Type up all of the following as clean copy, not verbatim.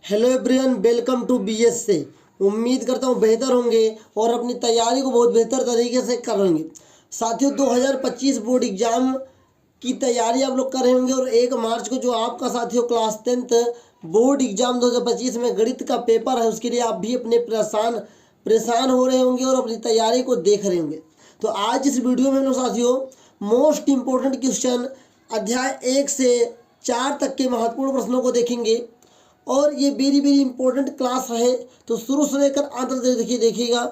Hello everyone, welcome to BS से। उम्मीद करता हूँ बेहतर होंगे और अपनी तैयारी को बहुत बेहतर तरीके से कर रहे होंगे। साथियों, 2025 बोर्ड एग्जाम की तैयारी आप लोग कर रहे होंगे और 1 मार्च को जो आपका साथियों क्लास 10th बोर्ड एग्जाम 2025 में गणित का पेपर है, उसके लिए आप भी अपने परेशान हो रहे होंगे और अपनी तैयारी को देख रहे होंगे। तो आज इस वीडियो में हम लोग साथियों मोस्ट इम्पोर्टेंट क्वेश्चन अध्याय 1 से 4 तक के महत्वपूर्ण प्रश्नों को देखेंगे और ये वेरी वेरी इंपॉर्टेंट क्लास है। तो शुरू से लेकर अंत तक देखिएगा।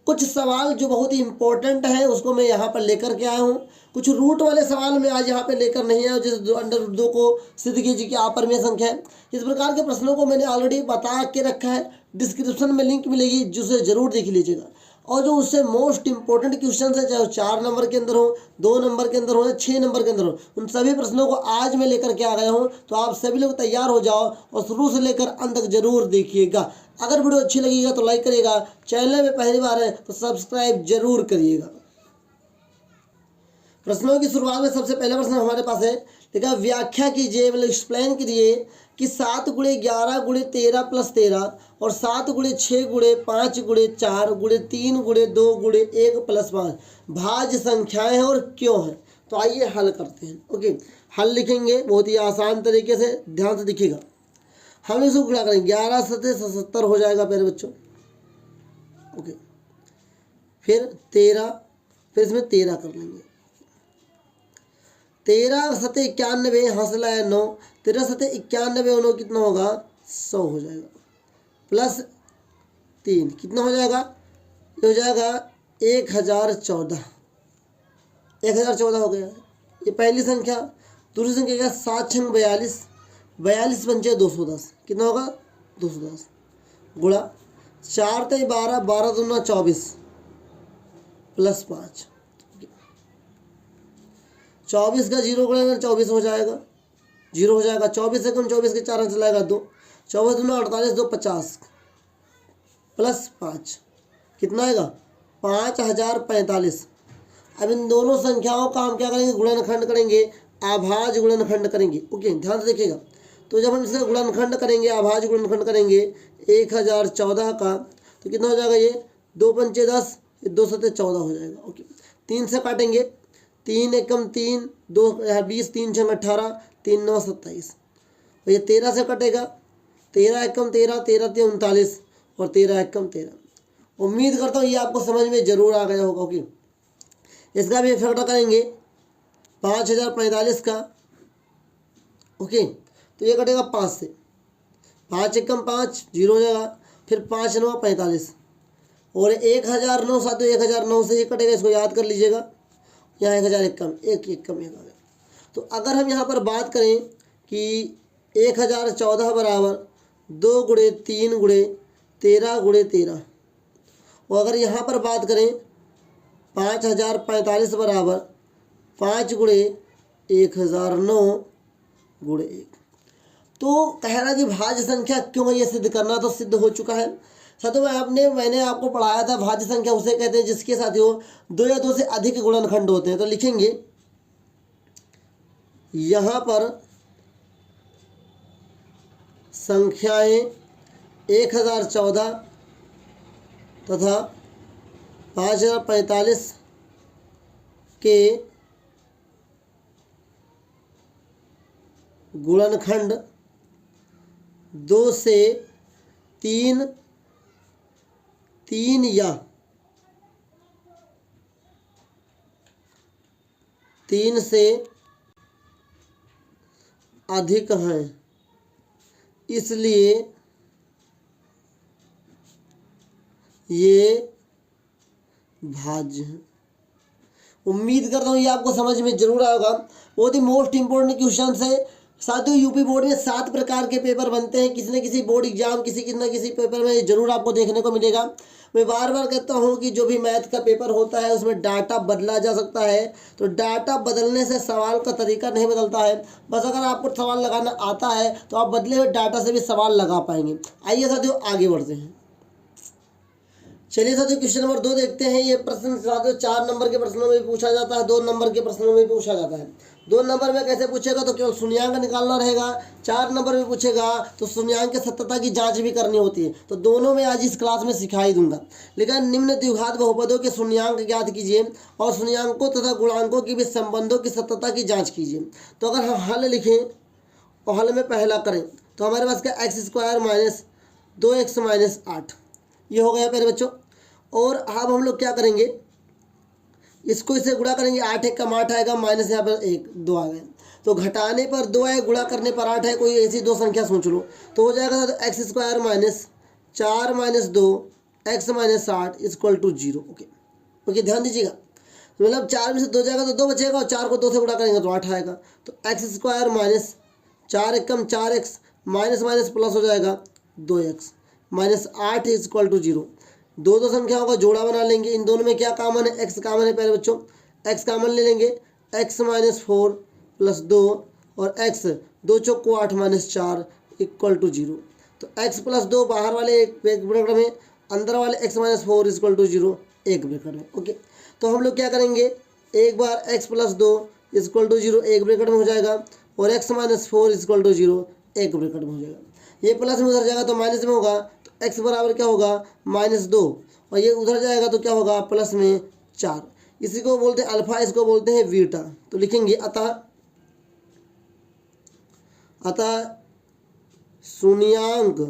कुछ सवाल जो बहुत ही इंपॉर्टेंट है उसको मैं यहाँ पर लेकर के आया हूँ। कुछ रूट वाले सवाल मैं आज यहाँ पे लेकर नहीं आया, जैसे अंडर 2 को सिद्ध कीजिए कि अपरिमेय संख्या है। इस प्रकार के प्रश्नों को मैंने ऑलरेडी बता के रखा है, डिस्क्रिप्शन में लिंक मिलेगी, जिसे जरूर देख लीजिएगा। और जो उससे मोस्ट इंपॉर्टेंट क्वेश्चन है, चाहे 4 नंबर के अंदर हो, 2 नंबर के अंदर हो या 6 नंबर के अंदर हो, उन सभी प्रश्नों को आज मैं लेकर के आ गया हूँ। तो आप सभी लोग तैयार हो जाओ और शुरू से लेकर अंत तक जरूर देखिएगा। अगर वीडियो अच्छी लगेगा तो लाइक करिएगा, चैनल में पहली बार है तो सब्सक्राइब जरूर करिएगा। प्रश्नों की शुरुआत में सबसे पहला प्रश्न हमारे पास है, देखा व्याख्या कीजिए, मतलब एक्सप्लेन कीजिए कि 7 × 11 × 13 + 13 और 7 × 6 × 5 × 4 × 3 × 2 × 1 + 5 भाज्य संख्याएं हैं और क्यों है। तो आइए हल करते हैं। ओके, हल लिखेंगे बहुत ही आसान तरीके से, ध्यान से देखिएगा। हम इसको गुणा करेंगे, 11 × 7 = 77 हो जाएगा प्यारे बच्चों। ओके, फिर 13, फिर इसमें 13 कर लेंगे। 13 × 7 = 91, यहाँ से लाया 9, 13 × 7 = 91 और 9 कितना होगा, 100 हो जाएगा। प्लस 3 कितना हो जाएगा, ये हो जाएगा 1014। 1014 हो गया, ये पहली संख्या। दूसरी संख्या क्या, 7 × 42, 42 × 5 = 210, कितना होगा 210 गुणा 4 × 12, 12 × 2 = 24 प्लस 5, 24 का 0 करेंगे 24 हो जाएगा, 0 हो जाएगा। 24 से कम 24 के 4 अंक चलाएगा 2, 24 × 2 = 48, 2 = 50 प्लस 5 कितना आएगा, 5045। अब इन दोनों संख्याओं का हम क्या करेंगे, गुणनखंड करेंगे, अभाज्य गुणनखंड करेंगे। ओके, ध्यान से देखिएगा। तो जब हम इसका गुणनखंड करेंगे, अभाज्य गुणनखंड करेंगे 1014 का, तो कितना हो जाएगा, ये 2 × 5 = 10, 2 × 7 = 14 हो जाएगा। ओके, 3 से काटेंगे, 3 × 1 = 3, 2 = 20, 3 × 6 = 18, 3 × 9 = 27। और ये 13 से कटेगा, 13 × 1 = 13, 13 × 3 = 39 और 13 × 1 = 13। उम्मीद करता हूँ ये आपको समझ में जरूर आ गया होगा। ओके, इसका भी फैक्टर करेंगे 5045 का। ओके, तो ये कटेगा 5 से, 5 × 1 = 5, 0 हो जाएगा। फिर 5 × 9 = 45 और 1009 साथियों, 1009 से ये कटेगा, इसको याद कर लीजिएगा। यहाँ 1001 कम, एक कम, 1 आ गया। तो अगर हम यहाँ पर बात करें कि 1014 बराबर 2 × 3 × 13 × 13, और अगर यहाँ पर बात करें 5045 बराबर 5 × 1009 × 1, तो कह रहा कि भाज्य संख्या क्यों है, ये सिद्ध करना तो सिद्ध हो चुका है। साथियों मैंने आपको पढ़ाया था, भाज्य संख्या उसे कहते हैं जिसके साथियों 2 या 2 से अधिक गुणनखंड होते हैं। तो लिखेंगे यहाँ पर संख्याएं 1014 तथा 5045 के गुणनखंड 2 से 3 या 3 से अधिक हैं, इसलिए ये भाज्य हैं। उम्मीद करता हूँ ये आपको समझ में जरूर आएगा। बहुत ही मोस्ट इंपोर्टेंट क्वेश्चन है साथियों। यूपी बोर्ड में 7 प्रकार के पेपर बनते हैं, किसी न किसी बोर्ड एग्जाम किसी न किसी पेपर में जरूर आपको देखने को मिलेगा। मैं बार बार कहता हूँ कि जो भी मैथ का पेपर होता है उसमें डाटा बदला जा सकता है, तो डाटा बदलने से सवाल का तरीका नहीं बदलता है। बस अगर आपको सवाल लगाना आता है तो आप बदले हुए डाटा से भी सवाल लगा पाएंगे। आइए साथियों आगे बढ़ते हैं। चलिए साथियों क्वेश्चन नंबर 2 देखते हैं। ये प्रश्न साथियों 4 नंबर के प्रश्नों में भी पूछा जाता है, 2 नंबर के प्रश्नों में भी पूछा जाता है। 2 नंबर में कैसे पूछेगा तो केवल शून्यांक निकालना रहेगा। 4 नंबर में पूछेगा तो शून्यांक की सत्यता की जांच भी करनी होती है। तो दोनों में आज इस क्लास में सिखा ही दूंगा। लेकिन निम्न द्विघात बहुपदों के शून्यांक ज्ञात कीजिए और शून्यांकों तथा गुणांकों के बीच संबंधों की सत्यता की जाँच कीजिए। तो अगर हम हल लिखें और हल में पहला करें तो हमारे पास क्या x² माइनस 2x माइनस 8 ये हो गया प्यारे बच्चों। और अब हम लोग क्या करेंगे, इसको इसे गुणा करेंगे, 8 एक कम 8 आएगा, माइनस यहाँ पर 1 2 आ गए। तो घटाने पर 2 है, गुणा करने पर 8 है, कोई ऐसी दो संख्या सोच लो तो हो जाएगा। तो x² minus 4 minus 2 x minus 8 equal to 0। Okay ध्यान दीजिएगा। तो मतलब 4 में से 2 जाएगा तो 2 बचेगा और 4 को 2 से गुणा करेंगे तो 8 आएगा। तो x² माइनस 4 एक कम 4x माइनस माइनस प्लस हो जाएगा 2x माइनस 8 इक्वल टू 0। दो संख्याओं का जोड़ा बना लेंगे। इन दोनों में क्या कॉमन है, x कॉमन है प्यारे बच्चों, x कॉमन ले लेंगे। x माइनस 4 प्लस 2 और x 2 चौक को 8 माइनस 4 इक्वल टू 0। तो x प्लस 2 बाहर वाले एक ब्रैकेट में, अंदर वाले x माइनस 4 इक्वल टू 0 एक ब्रैकेट में। ओके तो हम लोग क्या करेंगे, एक बार x प्लस 2 इक्वल टू 0 एक ब्रैकेट में हो जाएगा और x माइनस 4 इक्वल टू 0 एक ब्रैकेट में हो जाएगा। ये प्लस में उधर जाएगा तो माइनस में होगा, तो x बराबर क्या होगा -2 और ये उधर जाएगा तो क्या होगा प्लस में 4। इसी को बोलते हैं अल्फा, इसको बोलते हैं बीटा। तो लिखेंगे अतः शून्यांक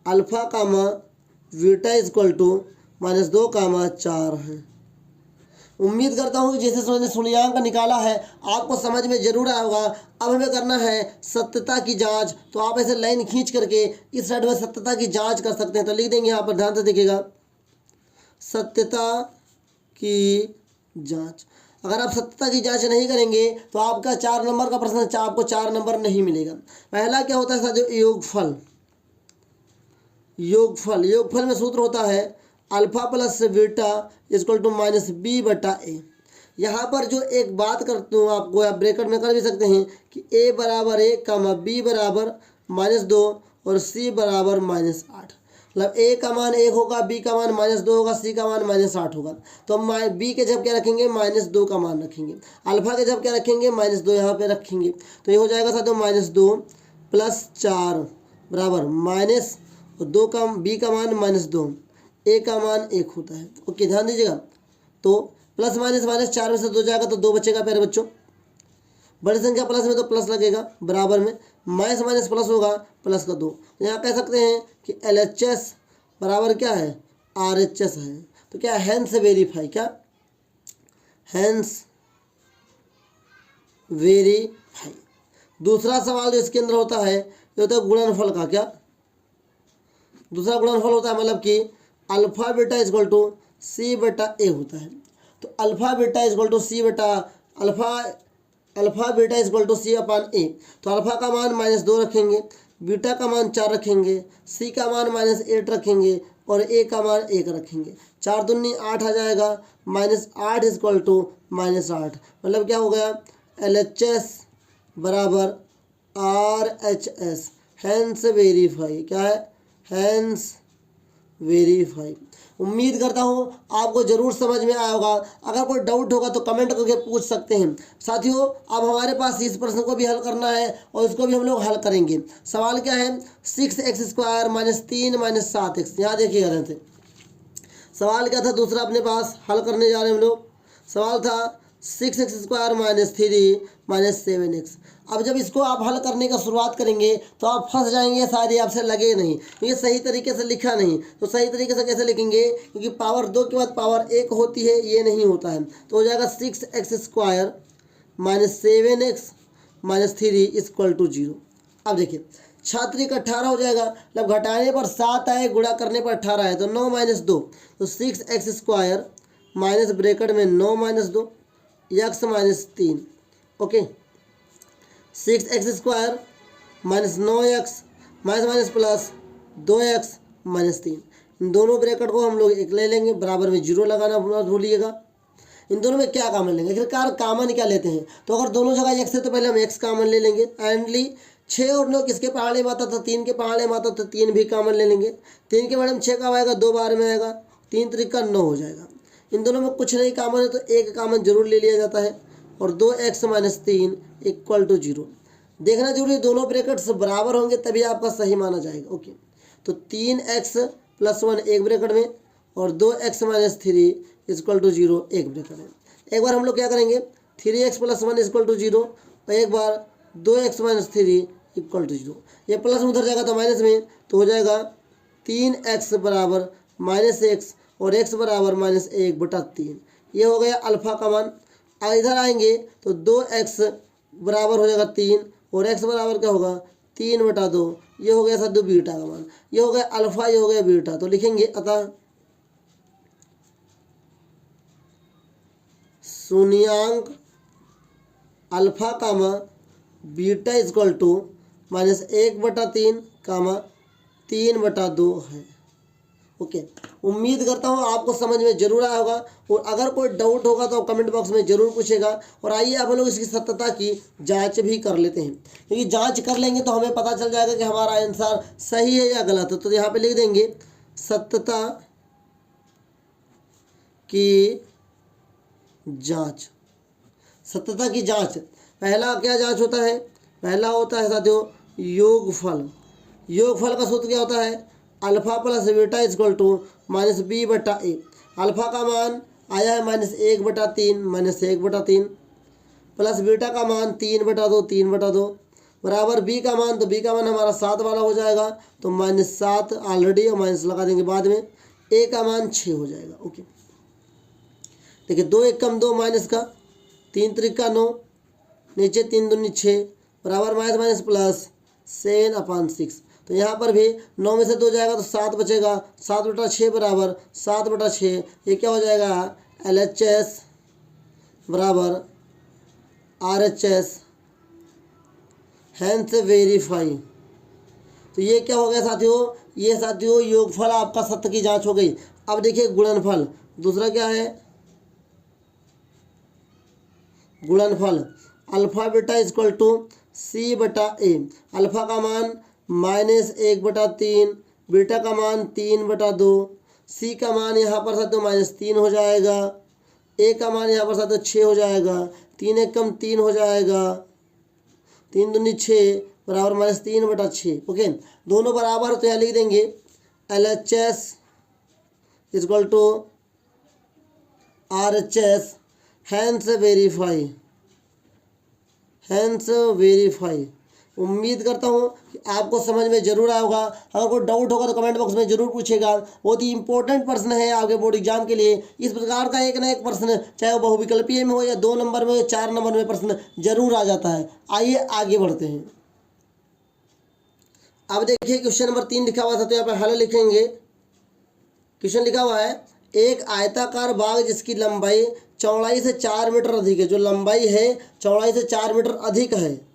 alpha comma beta equal to -2 comma 4 है। उम्मीद करता हूँ कि जैसे मैंने शून्यांक निकाला है आपको समझ में जरूर आया होगा। अब हमें करना है सत्यता की जांच। तो आप ऐसे लाइन खींच करके इस साइड में सत्यता की जांच कर सकते हैं। तो लिख देंगे यहाँ पर, ध्यान से देखिएगा, सत्यता की जांच। अगर आप सत्यता की जांच नहीं करेंगे तो आपका 4 नंबर का प्रश्न आपको 4 नंबर नहीं मिलेगा। पहला क्या होता है साथियों, योगफल। योगफल में सूत्र होता है alpha plus beta equal to -b/a। यहाँ पर जो एक बात करते हूँ आपको, आप ब्रैकेट में कर भी सकते हैं कि a बराबर 1 कामा b बराबर -2 और c बराबर -8। मतलब a का मान 1 होगा, b का मान -2 होगा, c का मान -8 होगा। तो हम b के जब क्या रखेंगे, -2 का मान रखेंगे। अल्फा के जब क्या रखेंगे, -2 यहाँ पे रखेंगे। तो ये हो जाएगा साथियों -2 प्लस 4 बराबर माइनस 2 का b का मान -2, a का मान 1 होता है। ओके ध्यान दीजिएगा। तो प्लस माइनस माइनस 4 में से 2 जाएगा तो 2 बचेगा प्यारे बच्चों। बड़ी संख्या प्लस में तो प्लस लगेगा, बराबर में माइनस माइनस प्लस होगा, प्लस का 2। तो यहाँ कह सकते हैं कि LHS बराबर क्या है, RHS है। तो क्या हैंस वेरीफाई, क्या हैंस वेरीफाई। दूसरा सवाल जो इसके अंदर होता है ये होता है गुणनफल का। क्या दूसरा गुणनफल होता है, मतलब कि alpha beta equal to c/a होता है। तो alpha beta equal to alpha beta equal to c/a। तो अल्फा का मान -2 रखेंगे, बीटा का मान 4 रखेंगे, c का मान -8 रखेंगे और a का मान 1 रखेंगे। 4 दूनी 8 आ जाएगा, -8 इक्वल टू -8। मतलब क्या हो गया, LHS बराबर RHS, हैंस वेरीफाई। क्या है, हैंस वेरीफाई। उम्मीद करता हूँ आपको ज़रूर समझ में आया होगा। अगर कोई डाउट होगा तो कमेंट करके पूछ सकते हैं। साथियों अब हमारे पास इस प्रश्न को भी हल करना है और इसको भी हम लोग हल करेंगे। सवाल क्या है, 6x² -3 7x। यहाँ देखिएगा ध्यान से, सवाल क्या था दूसरा अपने पास हल करने जा रहे हैं हम लोग। सवाल था 6x² -3 7x। अब जब इसको आप हल करने का शुरुआत करेंगे तो आप फंस जाएंगे, शायद ये आपसे लगे नहीं, ये सही तरीके से लिखा नहीं। तो सही तरीके से कैसे लिखेंगे, क्योंकि पावर 2 के बाद पावर 1 होती है, ये नहीं होता है। तो हो जाएगा 6x² -7x -3 इक्वल टू 0। अब देखिए छात्र का 18 हो जाएगा, मतलब घटाने पर 7 आए, गुणा करने पर 18 है, तो 9 - 2। तो 6x² माइनस ब्रैकेट में 9 - 2 x -3। Okay 6x² -9x minus plus 2x -3। इन दोनों ब्रैकेट को हम लोग एक ले लेंगे, बराबर में 0 लगाना भूलिएगा। इन दोनों में क्या कॉमन लेंगे, आखिरकार कॉमन क्या लेते हैं। तो अगर दोनों जगह x है तो पहले हम x कॉमन ले लेंगे। एंडली 6 और 9 किसके पहाड़े में आता था, 3 के पहाड़े में आता तो 3 भी कॉमन ले लेंगे। 3 के बारे में 6 का आएगा, 2 बार में आएगा, 3 3 का 9 हो जाएगा। इन दोनों में कुछ नहीं कॉमन है तो एक कॉमन जरूर ले लिया जाता है, और 2x माइनस 3 इक्वल टू 0। देखना जरूरी, दोनों ब्रैकेट्स बराबर होंगे तभी आपका सही माना जाएगा। ओके, तो 3x प्लस 1 एक ब्रैकेट में और 2x माइनस 3 इक्वल टू 0 एक ब्रैकेट में। एक बार हम लोग क्या करेंगे, 3x प्लस 1 इक्वल टू 0 और एक बार 2x माइनस 3 इक्वल टू 0। ये प्लस में उधर जाएगा तो माइनस में, तो हो जाएगा 3x बराबर माइनस एक्स और x बराबर माइनस 1/3। ये हो गया अल्फ़ा का मान। अब इधर आएंगे तो 2x बराबर हो जाएगा 3 और x बराबर क्या होगा 3/2। ये हो गया साथियों बीटा का मान। ये हो गया अल्फ़ा, ये हो गया बीटा। तो लिखेंगे अतः शून्यांक alpha comma beta equal to minus 1/3 comma 3/2 है। ओके, उम्मीद करता हूँ आपको समझ में जरूर आया होगा, और अगर कोई डाउट होगा तो कमेंट बॉक्स में जरूर पूछेगा। और आइए अब हम लोग इसकी सत्यता की जांच भी कर लेते हैं, क्योंकि जांच कर लेंगे तो हमें पता चल जाएगा कि हमारा आंसर सही है या गलत है। तो यहाँ पे लिख देंगे सत्यता की जांच। सत्यता की जांच, पहला क्या जांच होता है, पहला होता है साथियों योगफल। योगफल का सूत्र क्या होता है, alpha plus beta equal to minus b/a। Alpha का मान आया है -1/3 प्लस बीटा का मान 3/2 बराबर b का मान, तो b का मान हमारा 7 वाला हो जाएगा, तो -7 ऑलरेडी माइनस लगा देंगे बाद में, a का मान 6 हो जाएगा। ओके, देखिए 2 1 कम 2 माइनस का, 3 3 का 9, नीचे 3 दूनी 6 बराबर माइनस माइनस प्लस 7/6। तो यहाँ पर भी 9 में से 2 जाएगा तो 7 बचेगा, 7/6 बराबर 7/6। ये क्या हो जाएगा LHS बराबर RHS, हैंस वेरीफाई। तो ये क्या हो गया साथियों, ये साथियों योगफल आपका सत्य की जांच हो गई। अब देखिए गुणनफल, दूसरा क्या है गुणनफल, alpha beta equal to c/a। Alpha का मान -1/3, बीटा का मान 3/2, c का मान यहाँ पर साथियों -3 हो जाएगा, a का मान यहाँ पर साथियों 6 हो जाएगा, 3 1 कम 3 हो जाएगा, 3 दूनी 6 बराबर -3/6। ओके, दोनों बराबर, तो यहाँ लिख देंगे LHS equal to RHS, hence verify. उम्मीद करता हूँ कि आपको समझ में जरूर आया होगा। अगर कोई डाउट होगा तो कमेंट बॉक्स में जरूर पूछेगा। बहुत ही इंपॉर्टेंट प्रश्न है आपके बोर्ड एग्जाम के लिए। इस प्रकार का एक ना एक प्रश्न, चाहे वो बहुविकल्पीय में हो या 2 नंबर में हो या 4 नंबर में, प्रश्न जरूर आ जाता है। आइए आगे बढ़ते हैं। अब देखिए क्वेश्चन नंबर 3 लिखा हुआ था, तो यहाँ पर हल लिखेंगे। क्वेश्चन लिखा हुआ है, एक आयताकार बाग जिसकी लंबाई चौड़ाई से 4 मीटर अधिक है, जो लंबाई है चौड़ाई से 4 मीटर अधिक है,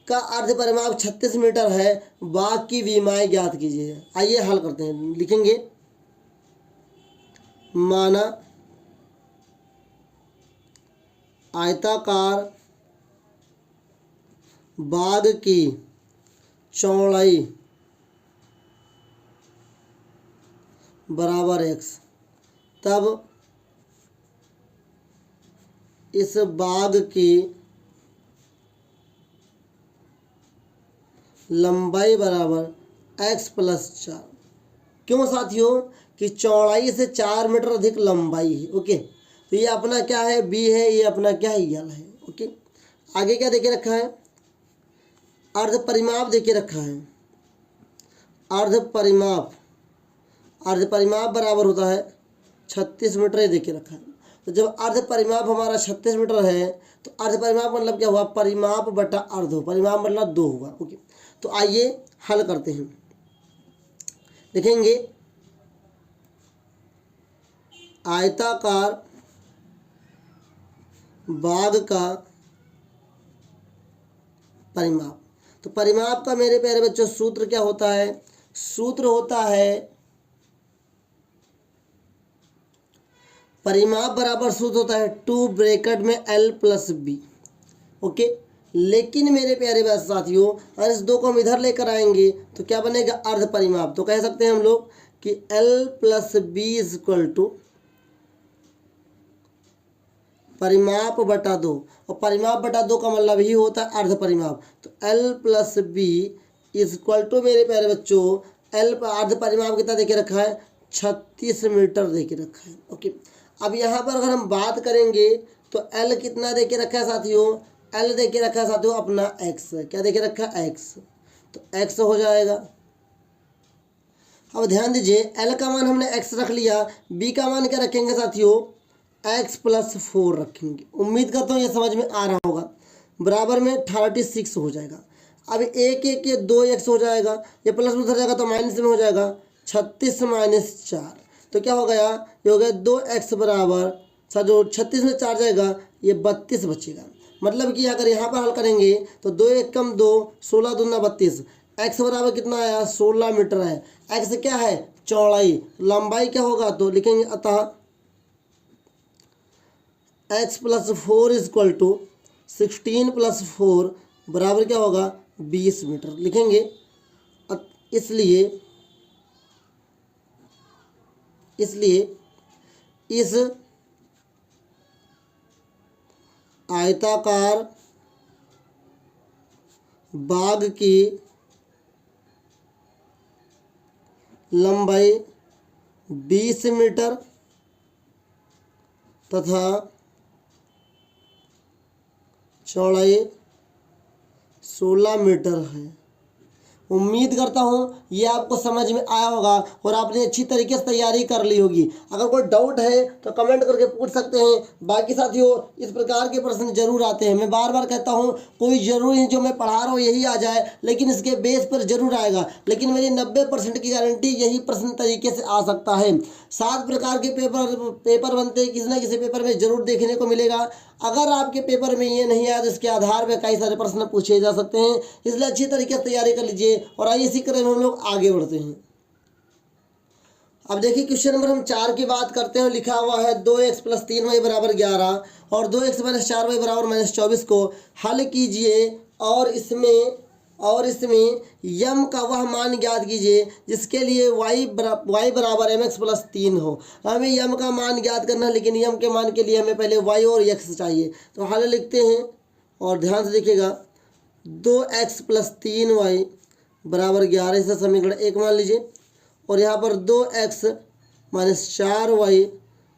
का अर्ध परिमाप 36 मीटर है, बाग की विमाएँ ज्ञात कीजिए। आइए हल करते हैं। लिखेंगे माना आयताकार बाग की चौड़ाई बराबर x, तब इस बाग की लंबाई बराबर x प्लस 4। क्यों साथियों, कि चौड़ाई से 4 मीटर अधिक लंबाई है। ओके, तो ये अपना क्या है b है, ये अपना क्या है यल है। ओके, आगे क्या देके रखा है, अर्ध परिमाप देके रखा है। अर्ध परिमाप बराबर होता है 36 मीटर, ये देके रखा है। तो जब अर्ध परिमाप हमारा 36 मीटर है, तो अर्ध परिमाप मतलब क्या हुआ, परिमाप बटा अर्ध, परिमाप मतलब 2 हुआ। ओके, तो आइए हल करते हैं। लिखेंगे आयताकार बाग का परिमाप। तो परिमाप का मेरे प्यारे बच्चों सूत्र क्या होता है, सूत्र होता है परिमाप बराबर सूत्र होता है 2 ब्रैकेट में L प्लस B। ओके, लेकिन मेरे प्यारे साथियों अगर इस 2 को हम इधर लेकर आएंगे तो क्या बनेगा, अर्ध परिमाप। तो कह सकते हैं हम लोग कि L plus B equal to परिमाप बटा 2, और परिमाप बटा 2 का मतलब ही होता है अर्ध परिमाप। तो L plus B is equal to मेरे प्यारे बच्चों L अर्ध परिमाप कितना देके रखा है, 36 मीटर देके रखा है। ओके, अब यहाँ पर अगर हम बात करेंगे तो L कितना देके रखा है साथियों, L देके रखा है साथियों अपना x, क्या देके रखा है x, तो x हो जाएगा। अब ध्यान दीजिए L का मान हमने x रख लिया, B का मान क्या रखेंगे साथियों, x प्लस 4 रखेंगे। उम्मीद करता हूँ ये समझ में आ रहा होगा। बराबर में 36 हो जाएगा। अब एक एक ये 2x हो जाएगा, ये प्लस में उधर जाएगा तो माइनस में हो जाएगा, 36 माइनस 4, तो क्या हो गया, ये हो गया 2x बराबर सर जो 36 में 4 जाएगा ये 32 बचेगा। मतलब कि अगर यहाँ पर हल करेंगे तो 2 एक कम 2, 16 दूना 32, x बराबर कितना आया, 16 मीटर है। x क्या है, चौड़ाई, लंबाई क्या होगा, तो लिखेंगे अतः x plus 4 is equal to 16 plus 4 बराबर क्या होगा, 20 मीटर लिखेंगे। इसलिए इस आयताकार बाग की लंबाई 20 मीटर तथा चौड़ाई 16 मीटर है। उम्मीद करता हूँ ये आपको समझ में आया होगा और आपने अच्छी तरीके से तैयारी कर ली होगी। अगर कोई डाउट है तो कमेंट करके पूछ सकते हैं। बाकी साथियों इस प्रकार के प्रश्न जरूर आते हैं। मैं बार बार कहता हूँ कोई ज़रूरी नहीं जो मैं पढ़ा रहा हूँ यही आ जाए, लेकिन इसके बेस पर जरूर आएगा। लेकिन मेरी 90% की गारंटी यही प्रश्न तरीके से आ सकता है। 7 प्रकार के पेपर बनते हैं, किसी न किसी पेपर में जरूर देखने को मिलेगा। अगर आपके पेपर में ये नहीं आया तो इसके आधार पर कई सारे प्रश्न पूछे जा सकते हैं। इसलिए अच्छी तरीके से तैयारी कर लीजिए और आइए इसी क्रम में हम लोग आगे बढ़ते हैं। अब देखिए क्वेश्चन नंबर हम 4 की बात करते हैं। लिखा हुआ है 2x प्लस 3y बराबर 11 और 2x माइनस 4y बराबर माइनस 24 को हल कीजिए और इसमें यम का वह मान ज्ञात कीजिए जिसके लिए y बराबर mx प्लस 3 हो। हमें यम का मान ज्ञात करना है, लेकिन यम के मान के लिए हमें पहले y और x चाहिए। तो हल लिखते हैं और ध्यान से देखिएगा, 2x प्लस 3y बराबर 11 इसे समीकरण 1 मान लीजिए, और यहाँ पर 2x माइनस 4y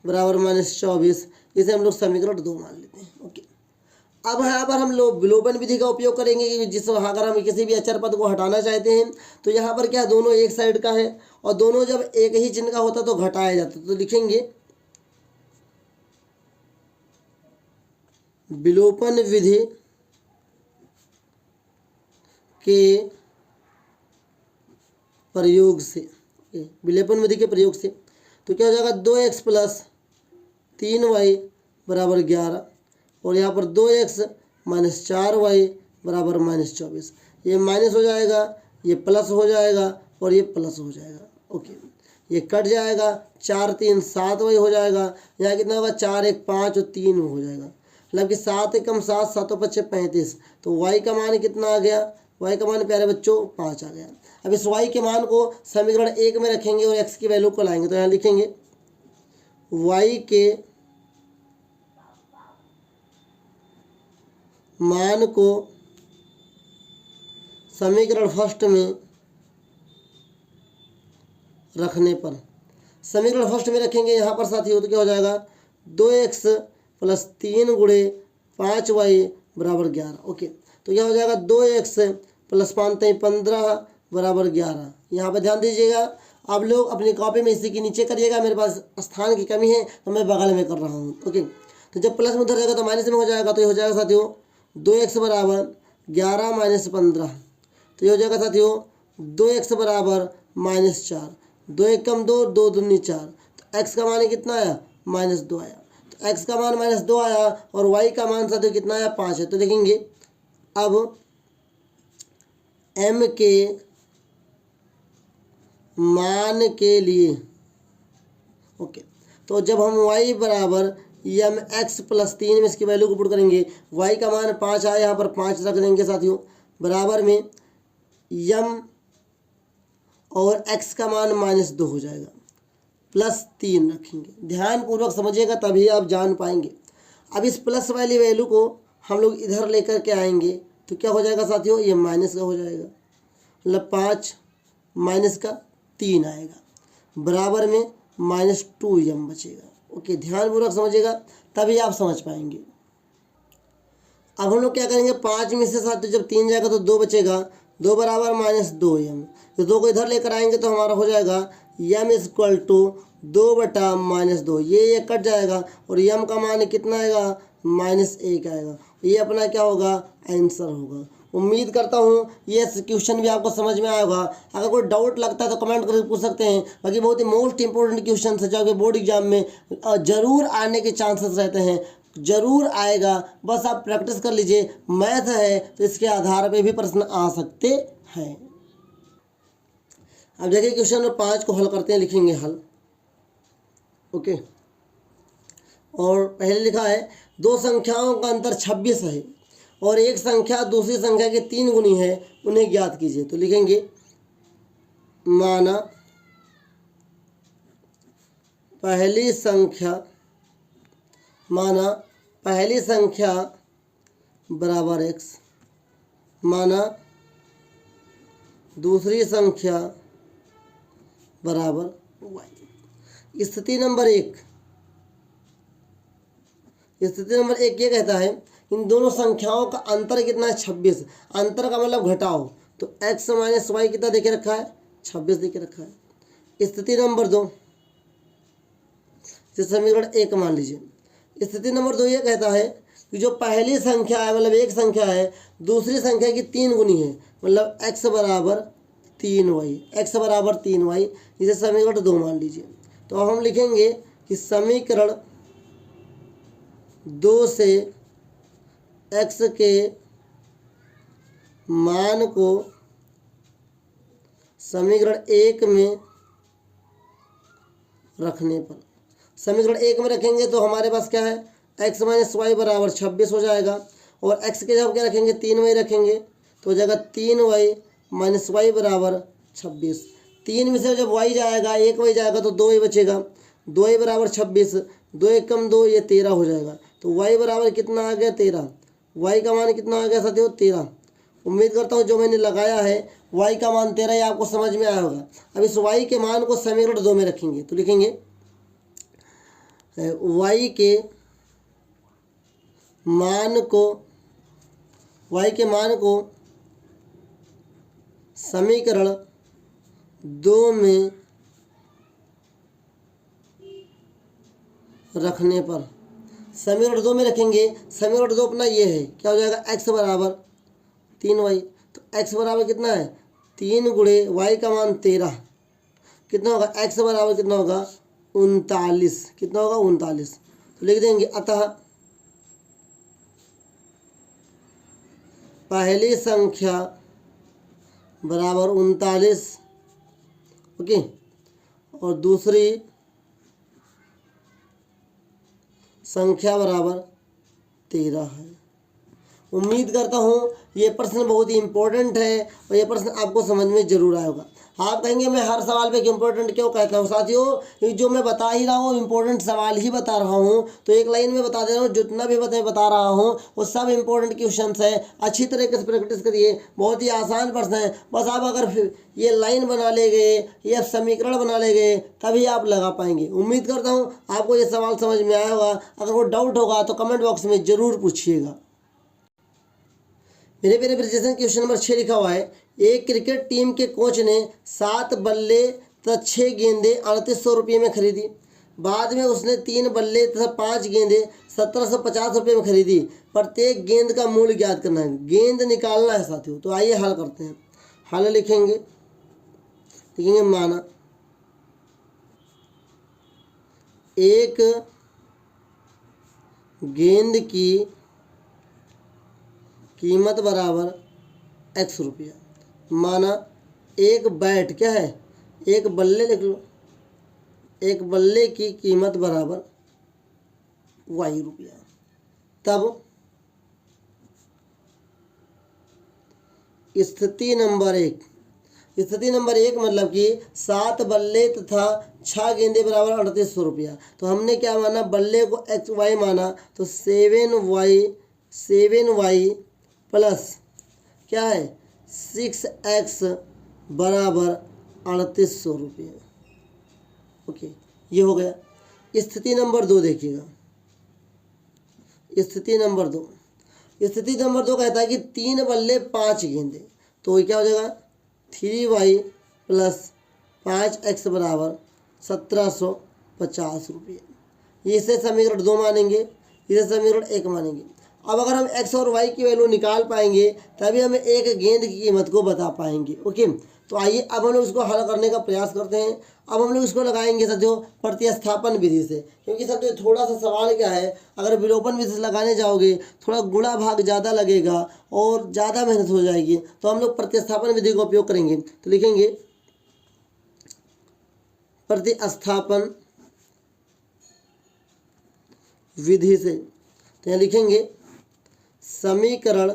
बराबर माइनस 24 इसे हम लोग समीकरण 2 मान लेते हैं। ओके, अब यहाँ पर हम लोग विलोपन विधि का उपयोग करेंगे कि जिस अगर हम किसी भी अचर पद को हटाना चाहते हैं तो यहाँ पर क्या दोनों एक साइड का है और दोनों जब एक ही चिन्ह का होता तो घटाया जाता। तो लिखेंगे विलोपन विधि के प्रयोग से, विलोपन विधि के प्रयोग से तो क्या हो जाएगा, 2x प्लस 3y बराबर 11 और यहाँ पर 2x माइनस 4y बराबर माइनस 24। ये माइनस हो जाएगा, ये प्लस हो जाएगा और ये प्लस हो जाएगा। ओके, ये कट जाएगा, 4 3 7y हो जाएगा। यहाँ कितना होगा, 4 1 5 और 3 हो जाएगा। मतलब कि 7 1 7 7 और 5 35। तो y का मान कितना आ गया, y का मान प्यारे बच्चों 5 आ गया। अब इस y के मान को समीकरण 1 में रखेंगे और x की वैल्यू को लाएंगे। तो यहाँ लिखेंगे y के मान को समीकरण फर्स्ट में रखने पर, समीकरण फर्स्ट में रखेंगे यहाँ पर साथियों तो क्या हो जाएगा, 2x प्लस 3 गुणे 5y बराबर 11। ओके, तो यह हो जाएगा 2x प्लस 5 15 बराबर 11। यहाँ पर ध्यान दीजिएगा, आप लोग अपनी कॉपी में इसी के नीचे करिएगा। मेरे पास स्थान की कमी है तो मैं बगल में कर रहा हूँ। ओके, तो जब प्लस में उधर जाएगा तो माइनस में हो जाएगा। तो ये हो जाएगा साथियों 2x बराबर 11 माइनस 15। तो ये हो जाएगा साथियों 2x बराबर माइनस 4, 2 1 कम 2, 2 दूनी 4। तो x का मान कितना आया, माइनस 2 आया। तो x का मान माइनस 2 आया और y का मान साथियों कितना आया, 5 है। तो देखेंगे अब m के मान के लिए, ओके, तो जब हम y बराबर यम x प्लस 3 में इसकी वैल्यू को पुट करेंगे, y का मान 5 आया, यहाँ पर 5 रख देंगे साथियों, बराबर में यम और x का मान माइनस 2 हो जाएगा, प्लस 3 रखेंगे। ध्यानपूर्वक समझिएगा तभी आप जान पाएंगे। अब इस प्लस वाली वैल्यू को हम लोग इधर लेकर के आएंगे तो क्या हो जाएगा साथियों, ये माइनस का हो जाएगा, मतलब 5 माइनस का 3 आएगा, बराबर में -2m बचेगा। ओके, ध्यानपूर्वक समझिएगा तभी आप समझ पाएंगे। अब हम लोग क्या करेंगे, 5 में से साथियों जब 3 जाएगा तो 2 बचेगा, 2 बराबर -2m, तो 2 को इधर लेकर आएंगे तो हमारा हो जाएगा m इक्वल टू 2/-2, ये कट जाएगा और m का मान कितना आएगा, -1 आएगा। ये अपना क्या होगा, आंसर होगा। उम्मीद करता हूँ ये क्वेश्चन भी आपको समझ में आया होगा। अगर कोई डाउट लगता है तो कमेंट करके पूछ सकते हैं। बाकी बहुत ही मोस्ट इंपॉर्टेंट क्वेश्चन है जो आपके बोर्ड एग्जाम में ज़रूर आने के चांसेस रहते हैं, ज़रूर आएगा, बस आप प्रैक्टिस कर लीजिए। मैथ है तो इसके आधार पे भी प्रश्न आ सकते हैं। अब देखिए क्वेश्चन नंबर 5 को हल करते हैं, लिखेंगे हल। ओके, और पहले लिखा है 2 संख्याओं का अंतर 26 है और एक संख्या दूसरी संख्या के 3 गुनी है, उन्हें ज्ञात कीजिए। तो लिखेंगे माना पहली संख्या बराबर x, माना दूसरी संख्या बराबर y। स्थिति नंबर एक ये कहता है इन दोनों संख्याओं का अंतर कितना है, 26। अंतर का मतलब घटाओ, तो x माइनस वाई कितना देके रखा है, 26 देके रखा है। स्थिति नंबर 2, समीकरण 1 मान लीजिए। स्थिति नंबर 2 ये कहता है कि जो पहली संख्या है मतलब एक संख्या है, दूसरी संख्या की 3 गुनी है, मतलब x बराबर 3y, इसे समीकरण 2 मान लीजिए। तो हम लिखेंगे कि समीकरण 2 से x के मान को समीकरण 1 में रखने पर, समीकरण 1 में रखेंगे तो हमारे पास क्या है, x माइनस वाई बराबर 26 हो जाएगा, और x के जब क्या रखेंगे, 3y रखेंगे तो हो जाएगा 3y माइनस वाई बराबर 26। 3 में से जब y जाएगा, 1y जाएगा तो 2y बचेगा, 2y बराबर 26, 2 1 कम 2, ये 13 हो जाएगा। तो y बराबर कितना आ गया, 13। y का मान कितना आ गया साथियों, 13। उम्मीद करता हूँ जो मैंने लगाया है y का मान 13 ही आपको समझ में आया होगा। अब इस y के मान को समीकरण 2 में रखेंगे तो लिखेंगे y के मान को समीकरण 2 में रखने पर, समीकरण 2 में रखेंगे, समीकरण 2 अपना ये है, क्या हो जाएगा, x बराबर 3y। तो x बराबर कितना है, 3 गुणे y का मान 13, कितना होगा, x बराबर कितना होगा, 39, कितना होगा, 39। तो लिख देंगे अतः पहली संख्या बराबर 39, ओके, और दूसरी संख्या बराबर 13 है। उम्मीद करता हूँ ये प्रश्न बहुत ही इम्पोर्टेंट है और ये प्रश्न आपको समझ में जरूर आया होगा। आप कहेंगे मैं हर सवाल पे इम्पोर्टेंट क्यों कहता हूँ, साथियों ये जो मैं बता ही रहा हूँ इम्पोर्टेंट सवाल ही बता रहा हूँ, तो एक लाइन में बता दे रहा हूँ, जितना भी मैं बता रहा हूँ वो सब इम्पोर्टेंट क्वेश्चन है। अच्छी तरीके से प्रैक्टिस करिए, बहुत ही आसान प्रश्न है। बस आप अगर ये लाइन बना ले गए, ये समीकरण बना ले गए, तभी आप लगा पाएंगे। उम्मीद करता हूँ आपको ये सवाल समझ में आया होगा। अगर कोई डाउट होगा तो कमेंट बॉक्स में ज़रूर पूछिएगा। मेरे मेरे प्रेजेंटेशन क्वेश्चन नंबर 6 लिखा हुआ है, एक क्रिकेट टीम के कोच ने 7 बल्ले तथा 6 गेंदें 3800 रुपये में खरीदी। बाद में उसने 3 बल्ले तथा 5 गेंदें 1750 रुपये में खरीदी। प्रत्येक गेंद का मूल्य ज्ञात करना है, गेंद निकालना है साथियों। तो आइए हल करते हैं। हल लिखेंगे माना एक गेंद की कीमत बराबर x रुपया, माना एक बैट क्या है, एक बल्ले लिख लो, एक बल्ले की कीमत बराबर y रुपया। तब स्थिति नंबर 1, स्थिति नंबर 1 मतलब कि 7 बल्ले तथा 6 गेंदे बराबर 3800 रुपया। तो हमने क्या माना, बल्ले को एक्स वाई माना, तो 7y प्लस क्या है 6x बराबर 3800 रुपये। ओके, ये हो गया। स्थिति नंबर 2 देखिएगा, स्थिति नंबर 2 कहता है कि 3 बल्ले 5 गेंदे, तो ये क्या हो जाएगा 3y प्लस 5x बराबर 1750 रुपये। ये इसे समीकरण 2 मानेंगे, इसे समीकरण 1 मानेंगे। अब अगर हम x और y की वैल्यू निकाल पाएंगे तभी हमें एक गेंद की कीमत को बता पाएंगे। ओके, तो आइए अब हम लोग इसको हल करने का प्रयास करते हैं। अब हम लोग इसको लगाएंगे साथियों प्रतिस्थापन विधि से, क्योंकि साथियों थोड़ा सा सवाल क्या है, अगर विलोपन विधि से लगाने जाओगे थोड़ा गुणा भाग ज़्यादा लगेगा और ज़्यादा मेहनत हो जाएगी, तो हम लोग प्रतिस्थापन विधि का उपयोग करेंगे। तो लिखेंगे प्रतिस्थापन विधि से, तो यहाँ लिखेंगे समीकरण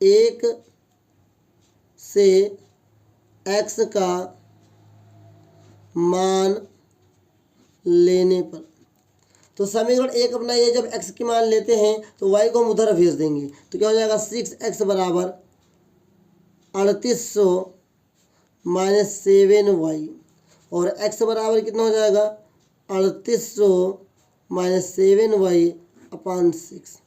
1 से x का मान लेने पर, तो समीकरण 1 अपना ये जब x की मान लेते हैं तो y को हम उधर भेज देंगे, तो क्या हो जाएगा 6x बराबर 3800 माइनस 7y, और x बराबर कितना हो जाएगा 3800 माइनस 7y अपान 6।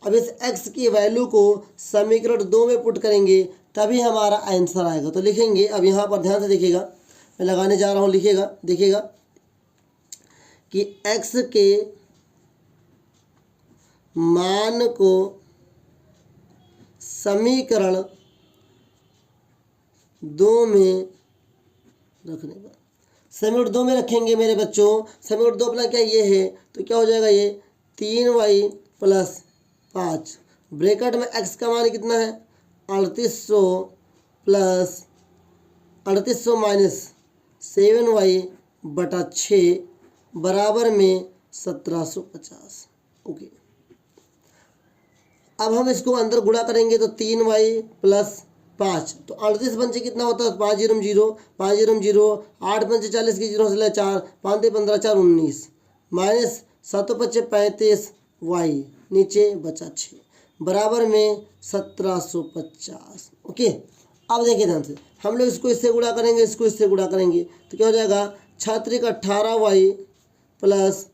अब इस x की वैल्यू को समीकरण 2 में पुट करेंगे तभी हमारा आंसर आएगा। तो लिखेंगे, अब यहाँ पर ध्यान से देखिएगा, मैं लगाने जा रहा हूँ, देखिएगा कि x के मान को समीकरण 2 में रखने पर, समीकरण 2 में रखेंगे मेरे बच्चों। समीकरण 2 अपना क्या ये है, तो क्या हो जाएगा ये 3y प्लस 5, ब्रैकेट में x का मान कितना है 3800 प्लस 3800 माइनस 7y बटा 6 बराबर में 1750। ओके, अब हम इसको अंदर गुणा करेंगे तो 3y प्लस 5, तो 38 पंचे कितना होता है 5 0 0 5 0 0 8 पंचे 40 की 0 से 4 5 15 4 19 माइनस 7 पंचे 35 y नीचे बचा 6 बराबर में 1750। ओके, अब देखिए ध्यान से, हम लोग इसको इससे गुणा करेंगे, इसको इससे गुणा करेंगे, तो क्या हो जाएगा 6 18y प्लस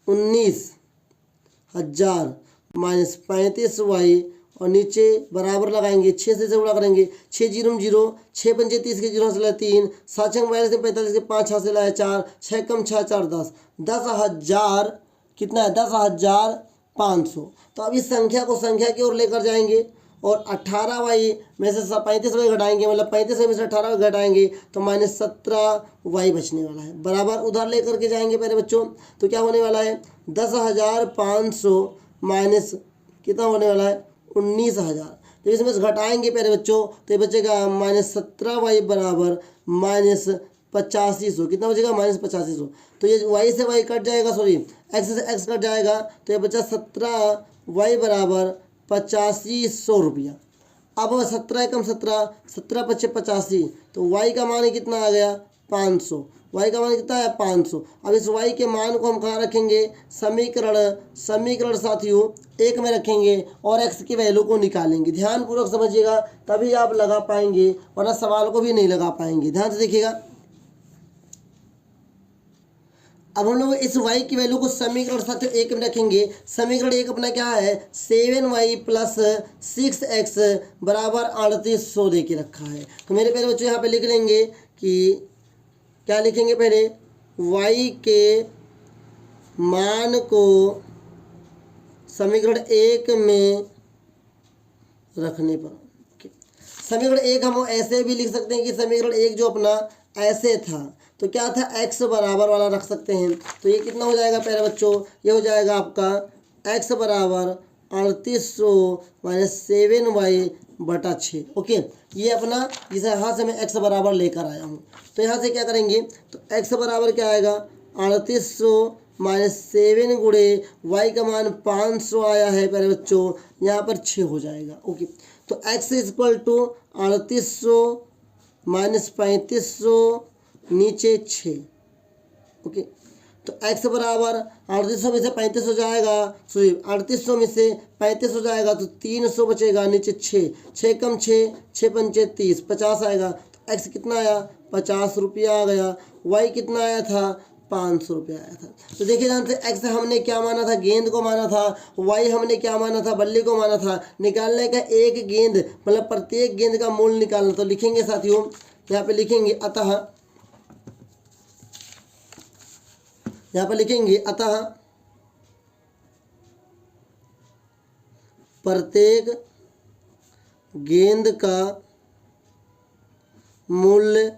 19,000 माइनस 35y, और नीचे बराबर लगाएंगे 6 से गुणा करेंगे 6 0 0 6 पंचे 30 के 0 से 3 7 6 45 के 5 हाथ से लाया 4 6 कम 6 4 10 10,000 कितना है 10,500। तो अब इस संख्या को संख्या की ओर लेकर जाएंगे और 18y में से 35y घटाएंगे, मतलब 35y में से 18y घटाएंगे तो माइनस 17y बचने वाला है, बराबर उधर लेकर के जाएंगे मेरे बच्चों। तो क्या होने वाला है 10,500 माइनस कितना होने वाला है 19,000। तो इसमें से घटाएंगे प्यारे बच्चों तो ये बचेगा माइनस 17y बराबर माइनस 8500, कितना बचेगा माइनस 8500। तो ये y से y कट जाएगा, सॉरी x से x कट जाएगा, तो ये बचा 17y बराबर 8500 रुपया। अब 17 एकम 17 17 पच्चे 85, तो y का मान कितना आ गया 500, y का मान कितना है 500। अब इस y के मान को हम कहाँ रखेंगे समीकरण साथियों 1 में रखेंगे और x की वैल्यू को निकालेंगे। ध्यानपूर्वक समझिएगा तभी आप लगा पाएंगे, वरना सवाल को भी नहीं लगा पाएंगे। ध्यान से देखिएगा, अब हम लोग इस y की वैल्यू को समीकरण साथियों 1 में रखेंगे। समीकरण 1 अपना क्या है 7y प्लस 6x बराबर 3800 दे के रखा है। तो मेरे पहले बच्चों यहाँ पे लिख लेंगे कि क्या लिखेंगे, पहले y के मान को समीकरण 1 में रखने पर, समीकरण 1 हम ऐसे भी लिख सकते हैं कि समीकरण 1 जो अपना ऐसे था तो क्या था x बराबर वाला रख सकते हैं। तो ये कितना हो जाएगा प्यारे बच्चों, ये हो जाएगा आपका x बराबर 3800 माइनस 7y बटा 6। ओके, ये अपना जिसे यहाँ से मैं x बराबर लेकर आया हूँ, तो यहाँ से क्या करेंगे तो x बराबर क्या आएगा 3800 माइनस 7 गुणे y का मान 500 आया है प्यारे बच्चों, यहाँ पर 6 हो जाएगा। ओके, तो x इक्वल टू 3800 माइनस 3500 नीचे 6। ओके, तो x बराबर 3800 में से 3500 जाएगा, सॉरी 3800 में से 3500 जाएगा तो 300 बचेगा, नीचे 6 कम 6 पंचे 30, 50 आएगा। तो x कितना आया? 50 रुपया आ गया। y कितना आया था? 500 रुपया आया था। तो देखिए ध्यान से, x हमने क्या माना था? गेंद को माना था। y हमने क्या माना था? बल्ले को माना था। निकालने का एक गेंद मतलब प्रत्येक गेंद का मूल्य निकालना। तो लिखेंगे साथियों, यहाँ पे लिखेंगे अतः, यहाँ पर लिखेंगे अतः प्रत्येक गेंद का मूल्य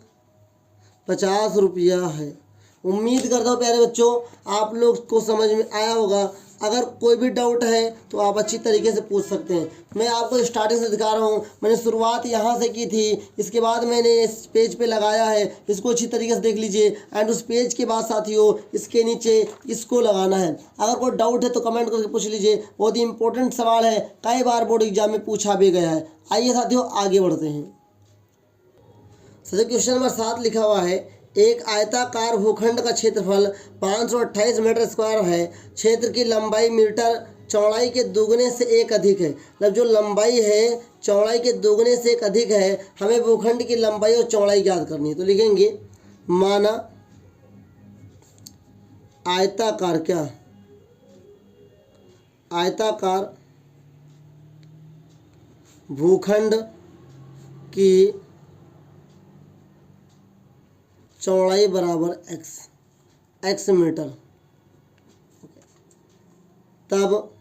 50 रुपया है। उम्मीद करता हूँ प्यारे बच्चों आप लोग को समझ में आया होगा। अगर कोई भी डाउट है तो आप अच्छी तरीके से पूछ सकते हैं। मैं आपको स्टार्टिंग से दिखा रहा हूँ, मैंने शुरुआत यहाँ से की थी, इसके बाद मैंने इस पेज पे लगाया है, इसको अच्छी तरीके से देख लीजिए। एंड उस पेज के बाद साथियों इसके नीचे इसको लगाना है। अगर कोई डाउट है तो कमेंट करके पूछ लीजिए, बहुत ही इंपॉर्टेंट सवाल है, कई बार बोर्ड एग्जाम में पूछा भी गया है। आइए साथियों आगे बढ़ते हैं। क्वेश्चन नंबर 7 लिखा हुआ है, एक आयताकार भूखंड का क्षेत्रफल 528 मीटर स्क्वायर है। क्षेत्र की लंबाई मीटर चौड़ाई के दुगने से एक अधिक है। मतलब जो लंबाई है चौड़ाई के दुगने से एक अधिक है। हमें भूखंड की लंबाई और चौड़ाई ज्ञात करनी है। तो लिखेंगे माना आयताकार, क्या आयताकार भूखंड की चौड़ाई बराबर x मीटर। तब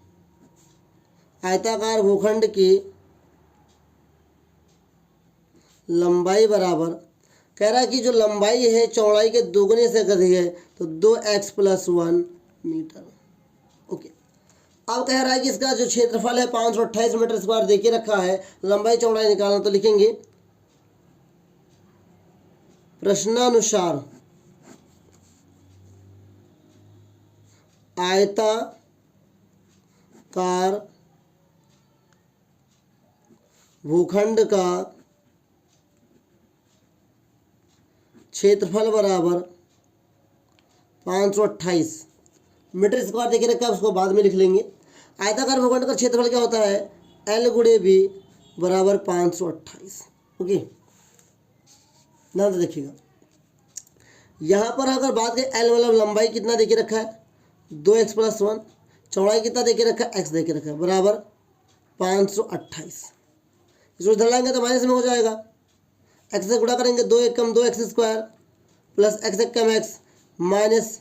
आयताकार भूखंड की लंबाई बराबर, कह रहा है कि जो लंबाई है चौड़ाई के दोगुने से अधिक है, तो 2x + 1 मीटर। ओके, अब कह रहा है कि इसका जो क्षेत्रफल है 528 मीटर स्क्वायर दे के रखा है, लंबाई चौड़ाई निकालना। तो लिखेंगे प्रश्नानुसार आयताकार भूखंड का क्षेत्रफल बराबर 528 मीटर स्क्वायर देखे रखा है, उसको बाद में लिख लेंगे। आयताकार भूखंड का क्षेत्रफल क्या होता है? L × B बराबर 528। ओके, ध्यान से देखिएगा, यहाँ पर अगर बात करें L मतलब लंबाई कितना देके रखा है? 2x + 1, चौड़ाई कितना देके रखा है? x देके रखा है, बराबर 528। इसको इधर लाएंगे तो माइनस में हो जाएगा, x से गुणा करेंगे 2 × 1 = 2x² plus x = x minus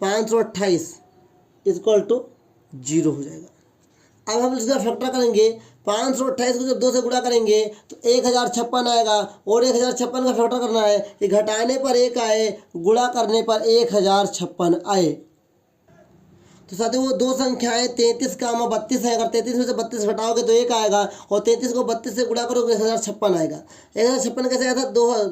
528 = 0 हो जाएगा। अब हम इसका फैक्टर करेंगे, 528 को जब 2 से गुणा करेंगे तो 1056 आएगा, और 1056 का फैक्टर करना है कि घटाने पर 1 आए, गुणा करने पर 1056 आए। तो साथियों वो दो संख्याएं 33 का 32 है। अगर 33 में से 32 घटाओगे तो 1 आएगा, और 33 को 32 से गुणा करोगे 1056 आएगा। 1056 कैसे आया था?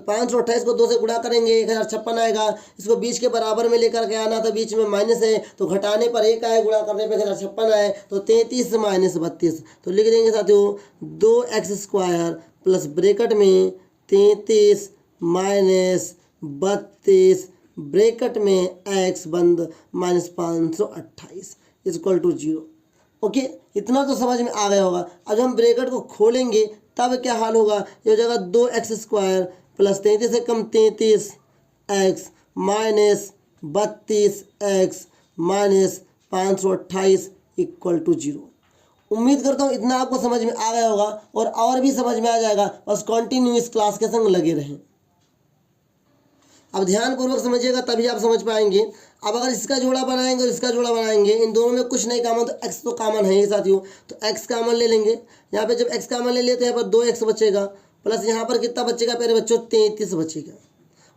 528 को 2 से गुणा करेंगे 1056 आएगा। इसको बीच के बराबर में लेकर के आना, तो बीच में माइनस है, तो घटाने पर 1 आए, गुणा करने पर 1056 आए, तो 33 - 32। तो लिख देंगे साथियों 2x² प्लस ब्रैकेट में 33 - 32 ब्रैकेट में x बंद माइनस 528 = 0। ओके, इतना तो समझ में आ गया होगा। अब हम ब्रैकेट को खोलेंगे तब क्या हाल होगा? ये हो जाएगा 2x² प्लस 33 से कम 33 x माइनस 32 x माइनस 528 = 0। उम्मीद करता हूँ इतना आपको समझ में आ गया होगा, और भी समझ में आ जाएगा। बस कंटिन्यू इस क्लास के संग लगे रहें। अब ध्यानपूर्वक समझिएगा तभी आप समझ पाएंगे। अब अगर इसका जोड़ा बनाएंगे और इसका जोड़ा बनाएंगे, इन दोनों में कुछ नहीं कॉमन, तो x तो कॉमन है ही साथियों, तो x कॉमन ले लेंगे। यहाँ पे जब x कॉमन ले लिए तो यहाँ पर 2x बचेगा, प्लस यहाँ पर कितना बचेगा प्यारे बच्चों? 33 बचेगा।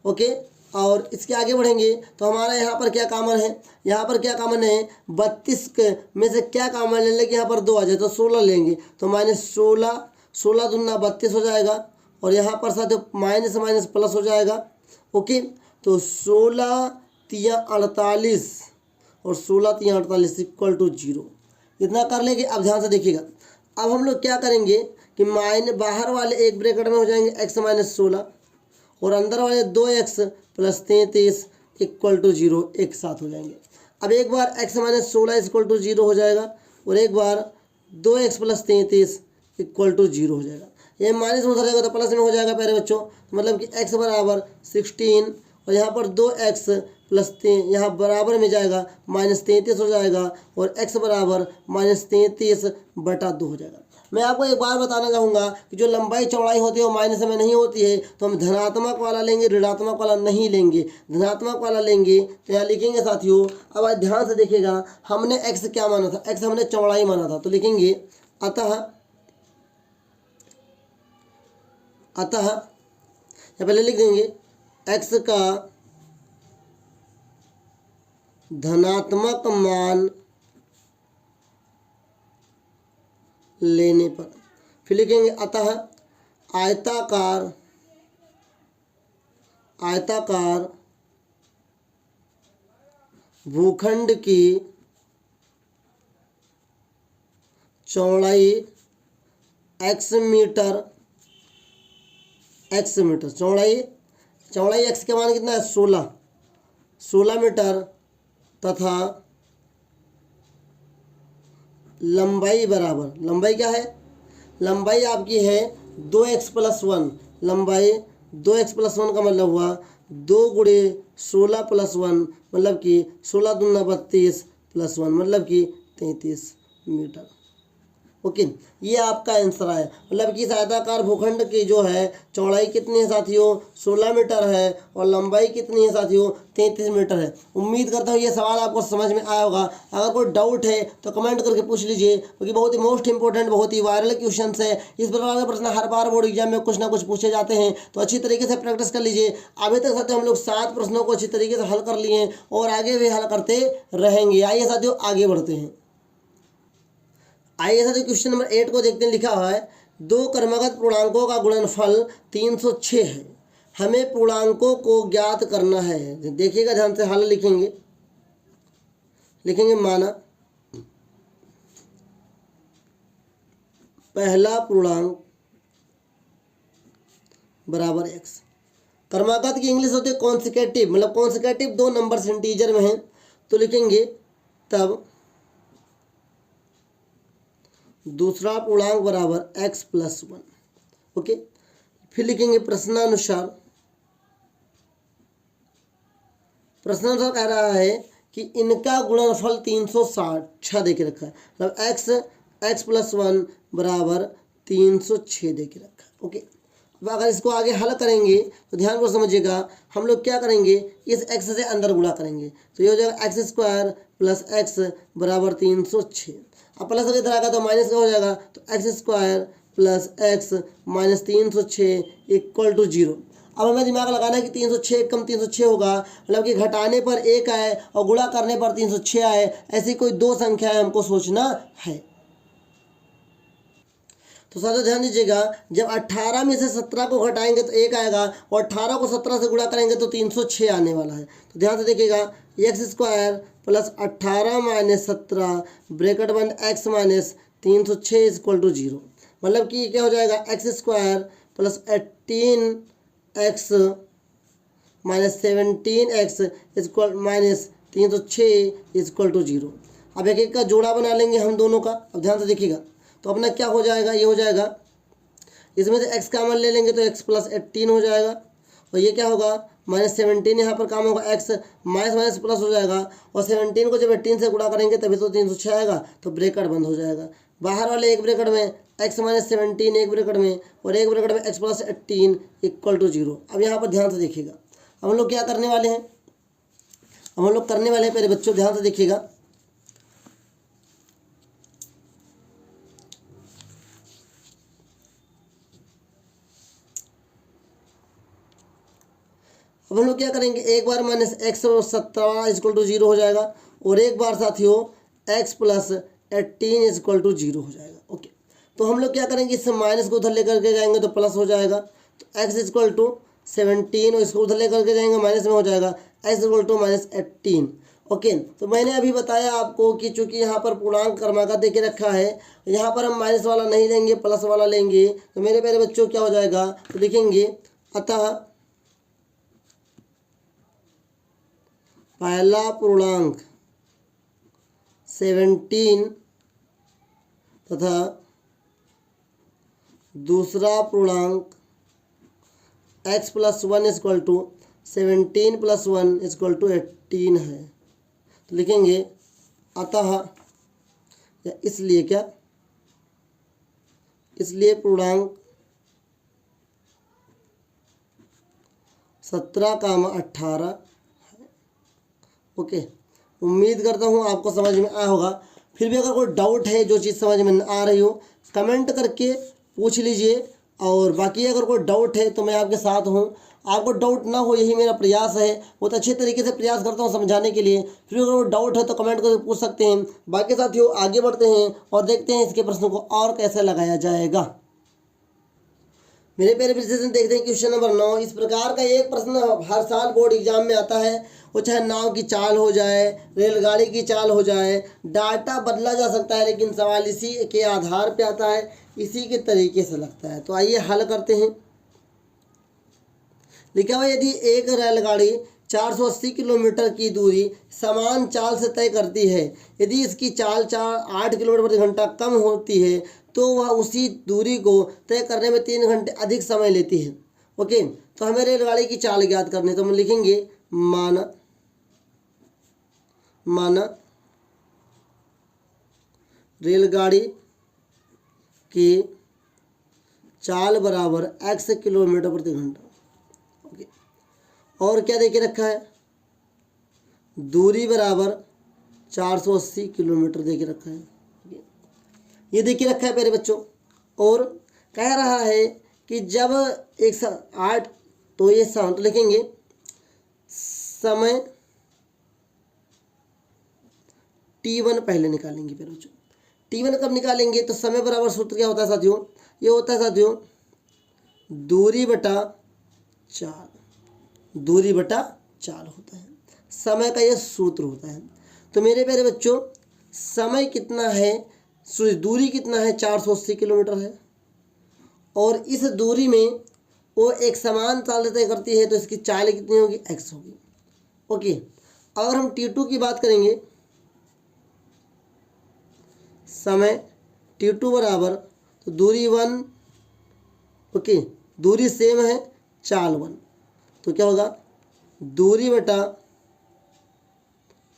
ओके, और इसके आगे बढ़ेंगे तो हमारा यहाँ पर क्या कॉमन है? यहाँ पर क्या कॉमन है? 32 में से क्या कॉमन ले लेंगे? यहाँ पर 2 आ जाए तो 16 लेंगे, तो -16, 16 दूना 32 हो जाएगा, और यहाँ पर साथियों माइनस माइनस प्लस हो जाएगा। ओके, तो 16 × 48 और 16 × 48 = 0। इतना कर लेंगे। अब ध्यान से देखिएगा, अब हम लोग क्या करेंगे कि बाहर वाले एक ब्रैकेट में हो जाएंगे x - 16 और अंदर वाले 2x प्लस 33 इक्वल टू 0 एक साथ हो जाएंगे। अब एक बार x माइनस 16 इक्वल टू 0 हो जाएगा और एक बार 2x प्लस 33 इक्वल टू 0 हो जाएगा। ये माइनस में उधर जाएगा तो प्लस में हो जाएगा प्यारे बच्चों, मतलब कि x बराबर 16 और यहाँ पर 2x प्लस यहाँ बराबर में जाएगा -33 हो जाएगा और x बराबर -33/2 हो जाएगा। मैं आपको एक बार बताना चाहूँगा कि जो लंबाई चौड़ाई होती है वो माइनस में नहीं होती है, तो हम धनात्मक वाला लेंगे, ऋणात्मक वाला नहीं लेंगे। धनात्मक वाला लेंगे तो यहाँ लिखेंगे साथियों, अब आज ध्यान से देखिएगा, हमने x क्या माना था, x हमने चौड़ाई माना था, तो लिखेंगे अतः या पहले लिख देंगे x का धनात्मक मान लेने पर, फिर लिखेंगे अतः आयताकार भूखंड की चौड़ाई x मीटर चौड़ाई x का मान कितना है 16 मीटर तथा लंबाई बराबर, लंबाई क्या है, लंबाई आपकी है 2x प्लस 1, लंबाई 2x प्लस 1 का मतलब हुआ 2 गुणे 16 प्लस 1 मतलब कि 16 दूना 32 प्लस 1 मतलब कि 33 मीटर। ओके, ये आपका आंसर है। मतलब कि इस आयताकार भूखंड की जो है चौड़ाई कितनी है साथियों 16 मीटर है और लंबाई कितनी है साथियों 33 मीटर है। उम्मीद करता हूँ ये सवाल आपको समझ में आया होगा। अगर कोई डाउट है तो कमेंट करके पूछ लीजिए, क्योंकि बहुत ही मोस्ट इंपॉर्टेंट, बहुत ही वायरल क्वेश्चन है। इस प्रकार के प्रश्न हर बार बोर्ड एग्जाम में कुछ ना कुछ पूछे जाते हैं, तो अच्छी तरीके से प्रैक्टिस कर लीजिए। अभी तक साथियों हम लोग 7 प्रश्नों को अच्छी तरीके से हल कर लिए हैं और आगे भी हल करते रहेंगे। आइए साथियों आगे बढ़ते हैं। आइए साथियों क्वेश्चन नंबर 8 को देखते हैं। लिखा हुआ है 2 क्रमागत पूर्णांकों का गुणनफल 306 है, हमें पूर्णांकों को ज्ञात करना है। देखिएगा ध्यान से, हल लिखेंगे माना पहला पूर्णांक बराबर x। क्रमागत की इंग्लिश होती है कॉन्सिक्यूटिव, मतलब कॉन्सिक्यूटिव 2 नंबर्स इंटीजर में हैं, तो लिखेंगे तब दूसरा पूर्णांक बराबर x प्लस 1। ओके, फिर लिखेंगे प्रश्नानुसार कह रहा है कि इनका गुणनफल 360 दे के रखा है, मतलब x प्लस 1 बराबर 306 दे के रखा है। ओके, अब अगर इसको आगे हल करेंगे तो ध्यान को समझिएगा, हम लोग क्या करेंगे, इस x से अंदर गुणा करेंगे, तो ये हो जाएगा x² प्लस x बराबर 306। अब प्लस अगर इधर आएगा तो माइनस का हो जाएगा, तो x² plus x minus 306 equal to 0। अब हमें दिमाग लगाना है कि 306 कम 306 होगा, मतलब कि घटाने पर 1 आए और गुणा करने पर 306 आए, ऐसी कोई 2 संख्या हमको सोचना है। तो साथियों ध्यान दीजिएगा, जब 18 में से 17 को घटाएंगे तो 1 आएगा और 18 को 17 से गुणा करेंगे तो 306 आने वाला है। तो ध्यान से देखिएगा, x² प्लस 18 माइनस 17 ब्रैकेट बंद x माइनस 306 इक्वल टू 0। मतलब कि क्या हो जाएगा, x² plus 18x minus 17x equal minus 306 equal to 0। अब एक एक का जोड़ा बना लेंगे हम दोनों का। अब ध्यान से देखिएगा, तो अपना क्या हो जाएगा, ये हो जाएगा, इसमें से x कॉमन ले लेंगे तो x प्लस 18 हो जाएगा और ये क्या होगा माइनस 17, यहाँ पर काम होगा x माइनस माइनस प्लस हो जाएगा और 17 को जब 18 से गुणा करेंगे तभी तो 306 आएगा, तो ब्रैकेट बंद हो जाएगा। बाहर वाले एक ब्रैकेट में x माइनस 17 एक ब्रैकेट में और एक ब्रैकेट में x प्लस 18 इक्वल टू 0। अब यहाँ पर ध्यान से देखिएगा, अब हम लोग क्या करने वाले हैं, अब हम लोग करने वाले हैं पहले बच्चों ध्यान से देखिएगा, अब हम लोग क्या करेंगे, एक बार माइनस x और 17 इक्वल टू 0 हो जाएगा और एक बार साथियों x प्लस 18 इक्वल टू 0 हो जाएगा। ओके, तो हम लोग क्या करेंगे, इस माइनस को उधर लेकर के जाएंगे तो प्लस हो जाएगा, तो x इक्वल टू 17 और इसको उधर लेकर के जाएंगे माइनस में हो जाएगा x equal to minus 18। Okay, तो मैंने अभी बताया आपको कि चूंकि यहाँ पर पूर्णांक क्रमागत दे के रखा है, यहाँ पर हम माइनस वाला नहीं लेंगे प्लस वाला लेंगे, तो मेरे प्यारे बच्चों क्या हो जाएगा, तो लिखेंगे अतः पहला पूर्णांक 17 तथा दूसरा पूर्णांक x + 1 = 17 + 1 = 18 है। तो लिखेंगे अतः या इसलिए क्या, इसलिए पूर्णांक 17, 18 है। ओके, उम्मीद करता हूँ आपको समझ में आया होगा। फिर भी अगर कोई डाउट है, जो चीज़ समझ में आ रही हो, कमेंट करके पूछ लीजिए। और बाकी अगर कोई डाउट है तो मैं आपके साथ हूँ, आपको डाउट ना हो यही मेरा प्रयास है। बहुत अच्छे तरीके से प्रयास करता हूँ समझाने के लिए। फिर अगर कोई डाउट है तो कमेंट करके पूछ सकते हैं। बाकी साथियों आगे बढ़ते हैं और देखते हैं इसके प्रश्नों को और कैसे लगाया जाएगा। मेरे प्यारे विद्यार्थी देखते हैं क्वेश्चन नंबर 9। इस प्रकार का एक प्रश्न हर साल बोर्ड एग्जाम में आता है। वो चाहे नाव की चाल हो जाए, रेलगाड़ी की चाल हो जाए, डाटा बदला जा सकता है, लेकिन सवाल इसी के आधार पे आता है, इसी के तरीके से लगता है। तो आइए हल करते हैं। लिखा हुआ, यदि एक रेलगाड़ी 480 किलोमीटर की दूरी समान चाल से तय करती है, यदि इसकी चाल 8 किलोमीटर प्रति घंटा कम होती है तो वह उसी दूरी को तय करने में 3 घंटे अधिक समय लेती है। ओके, तो हमें रेलगाड़ी की चाल ज्ञात करनी है। तो हम लिखेंगे माना रेलगाड़ी की चाल बराबर x किलोमीटर प्रति घंटा। ओके, और क्या देके रखा है, दूरी बराबर 480 किलोमीटर देके रखा है। ये देखिए रखा है मेरे बच्चों। और कह रहा है कि जब 108, तो ये तो लिखेंगे समय t1 पहले निकालेंगे मेरे बच्चों। t1 कब निकालेंगे, तो समय बराबर सूत्र क्या होता है साथियों, ये होता है साथियों दूरी बटा चाल। दूरी बटा चाल होता है, समय का ये सूत्र होता है। तो मेरे प्यारे बच्चों समय कितना है, दूरी कितना है, 480 किलोमीटर है। और इस दूरी में वो एक समान चाल तय करती है, तो इसकी चाल कितनी होगी, x होगी। ओके, अगर हम t2 की बात करेंगे, समय t2 बराबर, तो दूरी 1, ओके, दूरी सेम है, चाल 1, तो क्या होगा दूरी बटा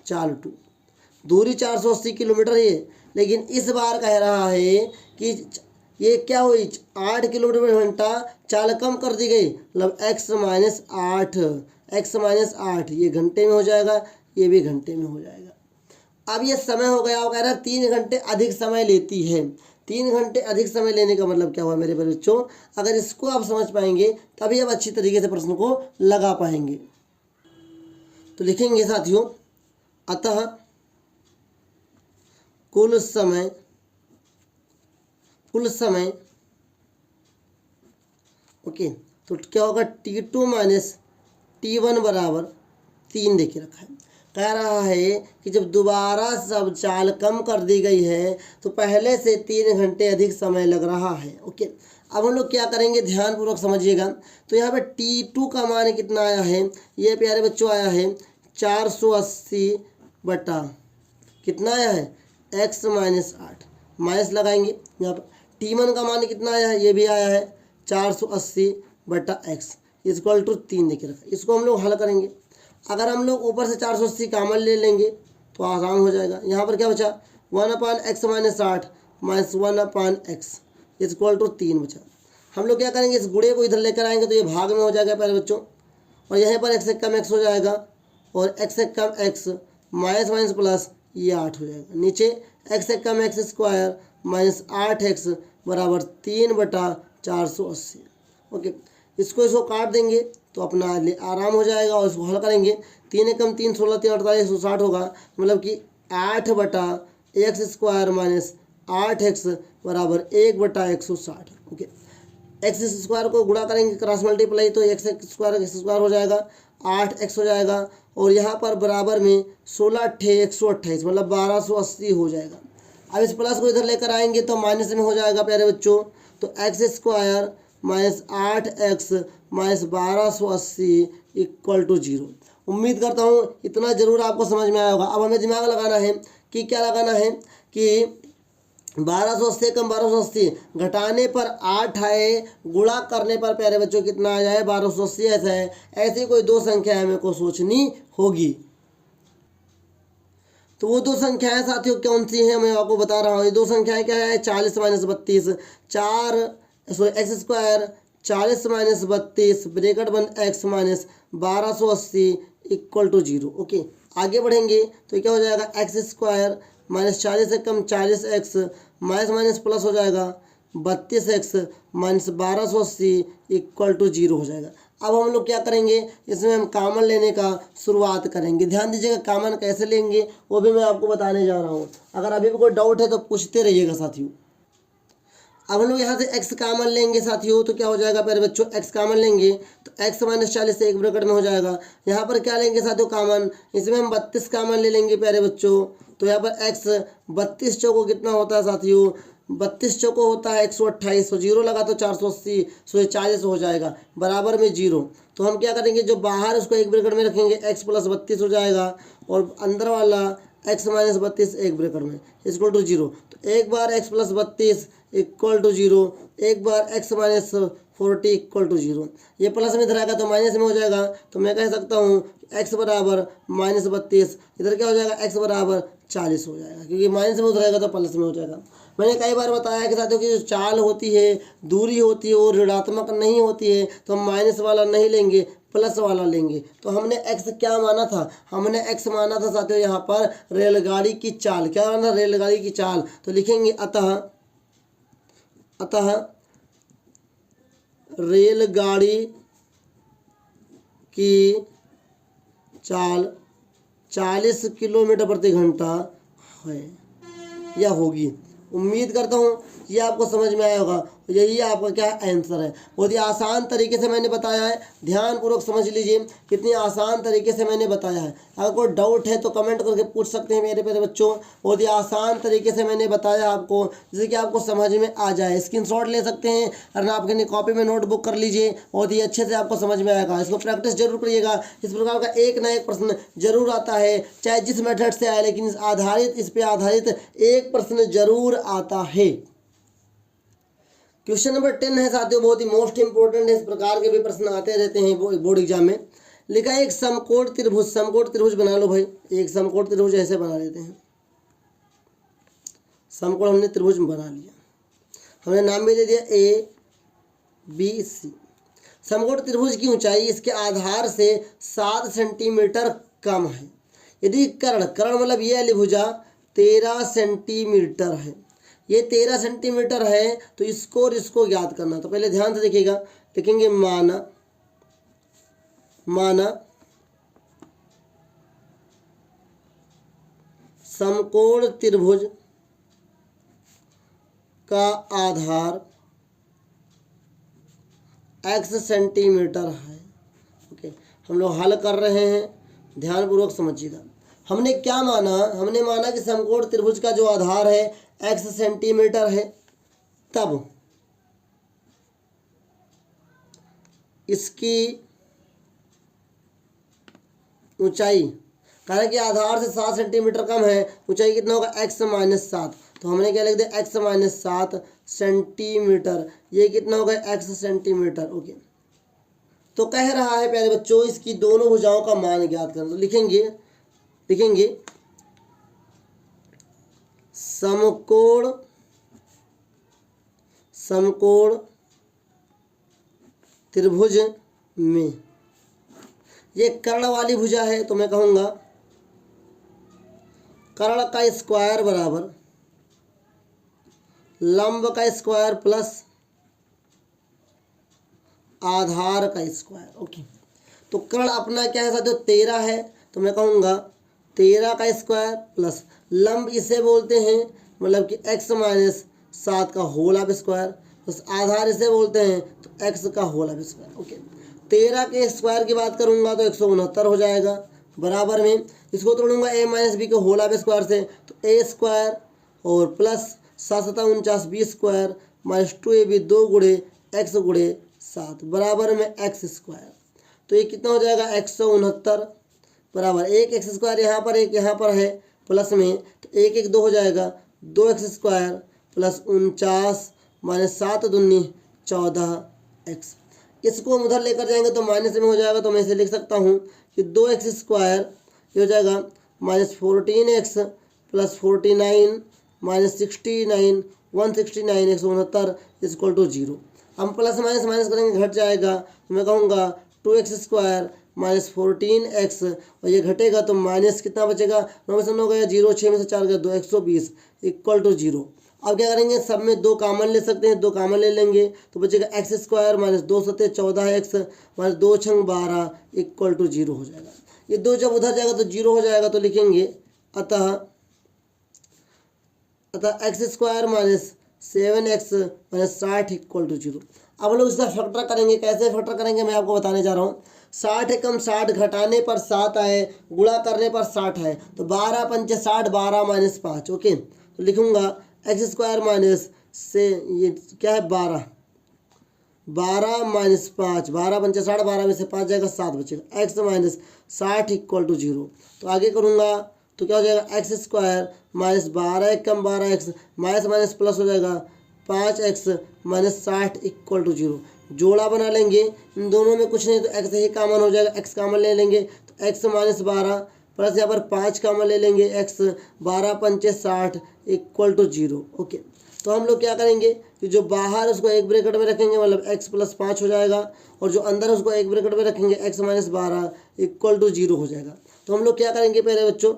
चाल 2। दूरी 480 किलोमीटर है, लेकिन इस बार कह रहा है कि ये क्या हुई, 8 किलोमीटर प्रति घंटा चाल कम कर दी गई, मतलब x - 8 ये घंटे में हो जाएगा, ये भी घंटे में हो जाएगा। अब ये समय हो गया, वो कह रहा है 3 घंटे अधिक समय लेती है। 3 घंटे अधिक समय लेने का मतलब क्या हुआ मेरे बच्चों, अगर इसको आप समझ पाएंगे तभी आप अच्छी तरीके से प्रश्न को लगा पाएंगे। तो लिखेंगे साथियों, अतः कुल समय ओके, तो क्या होगा t2 - t1 बराबर 3 देके रखा है। कह रहा है कि जब दोबारा सब चाल कम कर दी गई है तो पहले से 3 घंटे अधिक समय लग रहा है। ओके, अब हम लोग क्या करेंगे, ध्यानपूर्वक समझिएगा। तो यहाँ पे t2 का मान कितना आया है, ये प्यारे बच्चों आया है 480 बटा कितना आया है, x - 8, माइनस लगाएंगे। यहाँ पर t1 का मान कितना आया है, ये भी आया है 480 बटा x = 3 देके रखा। इसको हम लोग हल करेंगे। अगर हम लोग ऊपर से 480 कॉमन ले लेंगे तो आसान हो जाएगा। यहाँ पर क्या बचा, 1/x - 8 - 1/x = 3 बचा। हम लोग क्या करेंगे, इस गुणे को इधर लेकर आएंगे तो ये भाग में हो जाएगा पहले बच्चों, और यहाँ पर x से कम x हो जाएगा, और x से कम x माइनस माइनस प्लस ये 8 हो जाएगा। नीचे x से कम x² - 8x बराबर 3 बटा 480। ओके, इसको काट देंगे तो अपना आराम हो जाएगा, और इसको हल करेंगे। 3 एकम 3 16 3 48 160 होगा, मतलब कि 8 बटा x² - 8x बराबर 1 बटा 160। ओके, x² को गुणा करेंगे, क्रॉस मल्टीप्लाई, तो x² हो जाएगा, 8x हो जाएगा, और यहाँ पर बराबर में 16 × 128 मतलब 1280 हो जाएगा। अब इस प्लस को इधर लेकर आएंगे तो माइनस में हो जाएगा प्यारे बच्चों। तो x² - 8x - 1280 = 0। उम्मीद करता हूँ इतना ज़रूर आपको समझ में आया होगा। अब हमें दिमाग लगाना है कि क्या लगाना है कि 1280 कम 1280 घटाने पर 8 आए, गुणा करने पर प्यारे बच्चों कितना आ जाए 1280 ऐसा है। ऐसी कोई दो संख्या हमें को सोचनी होगी। तो वो दो संख्याएं साथियों कौन सी हैं मैं आपको बता रहा हूँ। ये दो संख्याएं क्या है 40 minus 32 x square 40 minus 32 bracket बंद x minus 1280 equal to 0। Okay आगे बढ़ेंगे तो क्या हो जाएगा एक्स स्क्वायर माइनस 40 से कम 40 एक्स माइनस माइनस प्लस हो जाएगा 32 एक्स माइनस 1280 इक्वल टू 0 हो जाएगा। अब हम लोग क्या करेंगे इसमें हम कॉमन लेने का शुरुआत करेंगे। ध्यान दीजिएगा कॉमन कैसे लेंगे वो भी मैं आपको बताने जा रहा हूँ। अगर अभी भी कोई डाउट है तो पूछते रहिएगा साथियों। अब हम लोग यहाँ से x कॉमन लेंगे साथियों तो क्या हो जाएगा प्यारे बच्चों x कॉमन लेंगे तो x माइनस 40 से एक ब्रैकेट में हो जाएगा। यहाँ पर क्या लेंगे साथियों कॉमन, इसमें हम 32 कॉमन ले लेंगे प्यारे बच्चों। तो यहाँ पर x 32 चौको कितना होता है साथियों 32 चौको होता है 128। तो 0 लगा तो 480 40 हो जाएगा बराबर में 0। तो हम क्या करेंगे जो बाहर उसको एक ब्रैकेट में रखेंगे x प्लस 32 हो जाएगा और अंदर वाला x माइनस 32 एक ब्रैकेट में इक्वल टू 0। तो एक बार x प्लस 32 इक्वल टू 0, एक बार x माइनस 40 इक्वल टू 0। ये प्लस में इधर आएगा तो माइनस में हो जाएगा। तो मैं कह सकता हूँ x बराबर माइनस 32, इधर क्या हो जाएगा x बराबर 40 हो जाएगा क्योंकि माइनस में उधर आएगा तो प्लस में हो जाएगा। मैंने कई बार बताया कि साथियों की जो चाल होती है दूरी होती है वो ऋणात्मक नहीं होती है तो हम माइनस वाला नहीं लेंगे प्लस वाला लेंगे। तो हमने x क्या माना था, हमने x माना था साथियों यहाँ पर रेलगाड़ी की चाल। क्या माना था रेलगाड़ी की चाल। तो लिखेंगे अतः रेलगाड़ी की चाल 40 किलोमीटर प्रति घंटा है या होगी। उम्मीद करता हूँ ये आपको समझ में आया होगा। यही आपका क्या आंसर है। बहुत ही आसान तरीके से मैंने बताया है, ध्यानपूर्वक समझ लीजिए कितनी आसान तरीके से मैंने बताया है। अगर कोई डाउट है तो कमेंट करके पूछ सकते हैं मेरे प्यारे बच्चों। बहुत ही आसान तरीके से मैंने बताया आपको जिससे कि आपको समझ में आ जाए। स्क्रीनशॉट ले सकते हैं और आपके कॉपी में नोटबुक कर लीजिए, बहुत ही अच्छे से आपको समझ में आएगा। इसको प्रैक्टिस जरूर करिएगा। इस प्रकार का एक ना एक प्रश्न जरूर आता है चाहे जिस मेथड से आए, लेकिन इस पे आधारित एक प्रश्न जरूर आता है। क्वेश्चन नंबर 10 है साथियों, बहुत ही मोस्ट इंपोर्टेंट है। इस प्रकार के भी प्रश्न आते रहते हैं बोर्ड एग्जाम में। लिखा है एक समकोण त्रिभुज बना लो भाई। एक समकोण त्रिभुज ऐसे बना लेते हैं। समकोण हमने त्रिभुज बना लिया, हमने नाम भी दे दिया ABC। समकोण त्रिभुज की ऊंचाई इसके आधार से 7 सेंटीमीटर कम है यदि कर्ण मतलब ये वाली भुजा 13 सेंटीमीटर है। ये 13 सेंटीमीटर है तो इसको और इसको ज्ञात करना। तो पहले ध्यान से देखिएगा, लिखेंगे माना समकोण त्रिभुज का आधार x सेंटीमीटर है। ओके हम लोग हल कर रहे हैं, ध्यानपूर्वक समझिएगा। हमने क्या माना, हमने माना कि समकोण त्रिभुज का जो आधार है x सेंटीमीटर है, तब इसकी ऊंचाई, कारण कि आधार से 7 सेंटीमीटर कम है, ऊंचाई कितना होगा x माइनस 7। तो हमने क्या लिख दिया x माइनस 7 सेंटीमीटर। ये कितना होगा x सेंटीमीटर। ओके तो कह रहा है प्यारे बच्चों इसकी दोनों भुजाओं का मान ज्ञात करना। तो लिखेंगे समकोण त्रिभुज में ये कर्ण वाली भुजा है तो मैं कहूँगा कर्ण का स्क्वायर बराबर लंब का स्क्वायर प्लस आधार का स्क्वायर। ओके तो कर्ण अपना क्या है साथियों 13 है तो मैं कहूँगा 13 का स्क्वायर प्लस लंब इसे बोलते हैं मतलब कि x माइनस 7 का होल ऑफ स्क्वायर प्लस आधार इसे बोलते हैं तो x का होल ऑफ स्क्वायर। ओके 13 के स्क्वायर की बात करूँगा तो 169 हो जाएगा बराबर में इसको तोड़ूंगा a माइनस बी के होल ऑफ स्क्वायर से तो a स्क्वायर और plus 7 49 B square minus 2ab 2 गुणे x गुणे 7 बराबर में x स्क्वायर। तो ये कितना हो जाएगा 169 बराबर 1x² यहाँ पर एक यहाँ पर है प्लस में, तो 1 1 2 हो जाएगा, 2x² प्लस 49 माइनस 7 दूनी 14x। इसको हम उधर लेकर जाएंगे तो माइनस में हो जाएगा, तो मैं इसे लिख सकता हूँ कि 2x² ये हो जाएगा minus 14x plus 49 minus 69 169 169 equal to 0। हम प्लस माइनस माइनस करेंगे घट जाएगा, तो मैं कहूँगा 2x² माइनस 14x और ये घटेगा तो माइनस कितना बचेगा, 9 में से 9 गया 0, 6 में से 4 गया 2, 120 इक्वल टू 0। अब क्या करेंगे, सब में 2 कामन ले सकते हैं, 2 कामन ले लेंगे तो बचेगा x² माइनस 2 सत्ते 14x माइनस 2 छंग 12 इक्वल टू 0 हो जाएगा। ये 2 जब उधर जाएगा तो 0 हो जाएगा, तो लिखेंगे अतः x² minus 7x minus 60 equal to 0। अब हम लोग इसका फैक्टर करेंगे, कैसे फैक्टर करेंगे मैं आपको बताने जा रहा हूँ। 60 एकम 60 घटाने पर 7 आए, गुणा करने पर 60 है, तो 12 पंचे 60 12 माइनस 5। ओके, तो लिखूंगा x² माइनस से ये क्या है 12 माइनस 5, 12 पंचे 60 12 में से 5 जाएगा 7 बचेगा, x माइनस 60 इक्वल टू 0। तो आगे करूँगा तो क्या हो जाएगा, x² माइनस 12 एकम 12x माइनस माइनस प्लस हो जाएगा 5x माइनस 60 इक्वल टू 0। जोड़ा बना लेंगे, इन दोनों में कुछ नहीं तो x ही कामन हो जाएगा, x कामन ले लेंगे तो x माइनस 12 प्लस यहाँ पर 5 कामन ले लेंगे, x 12 पंचे 60 इक्वल टू 0। ओके, तो हम लोग क्या करेंगे कि जो बाहर उसको एक ब्रैकेट में रखेंगे मतलब x प्लस 5 हो जाएगा, और जो अंदर उसको एक ब्रैकेट में रखेंगे x माइनस 12 इक्वल टू 0 हो जाएगा। तो हम लोग क्या करेंगे पहले बच्चों,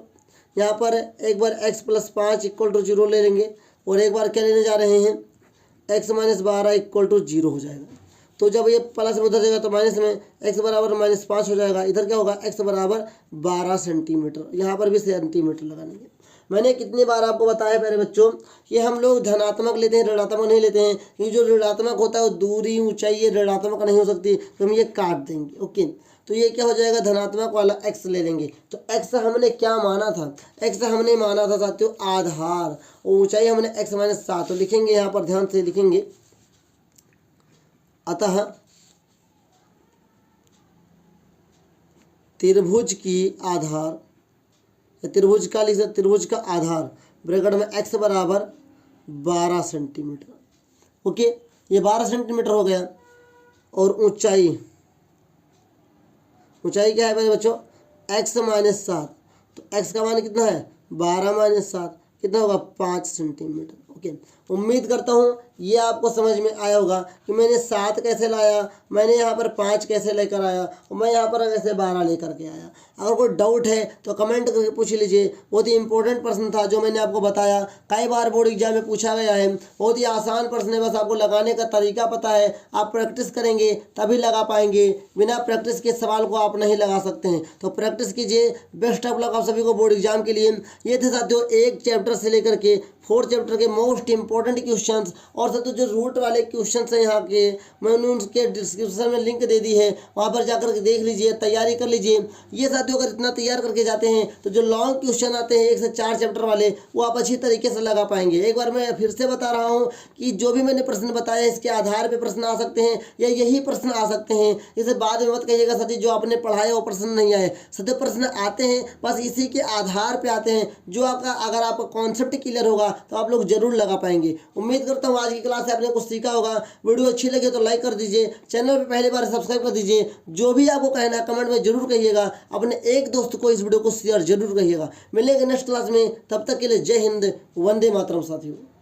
यहाँ पर एक बार x प्लस 5 इक्वल टू 0 ले लेंगे, और एक बार क्या लेने जा रहे हैं, x माइनस 12 इक्वल टू 0 हो जाएगा। तो जब ये प्लस में उधर जाएगा तो माइनस में x बराबर माइनस 5 हो जाएगा, इधर क्या होगा x बराबर 12 सेंटीमीटर, यहाँ पर भी सेंटीमीटर लगा लेंगे। मैंने कितनी बार आपको बताया पहले बच्चों कि हम लोग धनात्मक लेते हैं, ऋणात्मक नहीं लेते हैं, क्योंकि जो ऋणात्मक होता है वो दूरी ऊंचाई ये ऋणात्मक नहीं हो सकती, तो हम ये काट देंगे। ओके, तो ये क्या हो जाएगा, धनात्मक वाला x ले लेंगे। तो x हमने क्या माना था, x हमने माना था साथियों आधार, और ऊंचाई हमने x माइनस 7, तो लिखेंगे यहाँ पर ध्यान से लिखेंगे, अतः त्रिभुज की आधार, त्रिभुज का लिख सकते, त्रिभुज का आधार ब्रैकेट में x बराबर 12 सेंटीमीटर। ओके, ये 12 सेंटीमीटर हो गया, और ऊंचाई क्या है मेरे बच्चों, x माइनस 7, तो x का मान कितना है 12 माइनस 7 कितना होगा 5 सेंटीमीटर। ओके, उम्मीद करता हूँ ये आपको समझ में आया होगा कि मैंने 7 कैसे लाया, मैंने यहाँ पर 5 कैसे लेकर आया, और मैं यहाँ पर कैसे 12 लेकर के आया। अगर कोई डाउट है तो कमेंट करके पूछ लीजिए। बहुत ही इंपॉर्टेंट प्रश्न था जो मैंने आपको बताया, कई बार बोर्ड एग्जाम में पूछा गया है, बहुत ही आसान प्रश्न है, बस आपको लगाने का तरीका पता है, आप प्रैक्टिस करेंगे तभी लगा पाएंगे, बिना प्रैक्टिस के सवाल को आप नहीं लगा सकते हैं। तो प्रैक्टिस कीजिए। बेस्ट ऑफ लक आप सभी को बोर्ड एग्जाम के लिए। ये थे साथियों 1 चैप्टर से लेकर के 4 चैप्टर के मोस्ट इंपॉर्टेंट क्वेश्चंस, और साथियों जो रूट वाले क्वेश्चंस हैं यहाँ के मैंने उनके डिस्क्रिप्शन में लिंक दे दी है, वहाँ पर जाकर के देख लीजिए, तैयारी कर लीजिए। ये साथियों अगर इतना तैयार करके जाते हैं तो जो लॉन्ग क्वेश्चन आते हैं 1 से 4 चैप्टर वाले वो आप अच्छी तरीके से लगा पाएंगे। एक बार मैं फिर से बता रहा हूँ कि जो भी मैंने प्रश्न बताया इसके आधार पर प्रश्न आ सकते हैं, या यही प्रश्न आ सकते हैं, इसे बाद में मत कहिएगा सती जो आपने पढ़ाया वो प्रश्न नहीं आए, सत्य प्रश्न आते हैं, बस इसी के आधार पर आते हैं। जो आपका अगर आपका कॉन्सेप्ट क्लियर होगा तो आप लोग जरूर लगा पाएंगे। उम्मीद करता हूँ आज की क्लास से आपने कुछ सीखा होगा। वीडियो अच्छी लगे तो लाइक कर दीजिए, चैनल पे पहली बार सब्सक्राइब कर दीजिए। जो भी आपको कहना है कमेंट में जरूर कहिएगा, अपने एक दोस्त को इस वीडियो को शेयर जरूर कहिएगा। मिलेंगे नेक्स्ट क्लास में, तब तक के लिए जय हिंद, वंदे मातरम साथियों।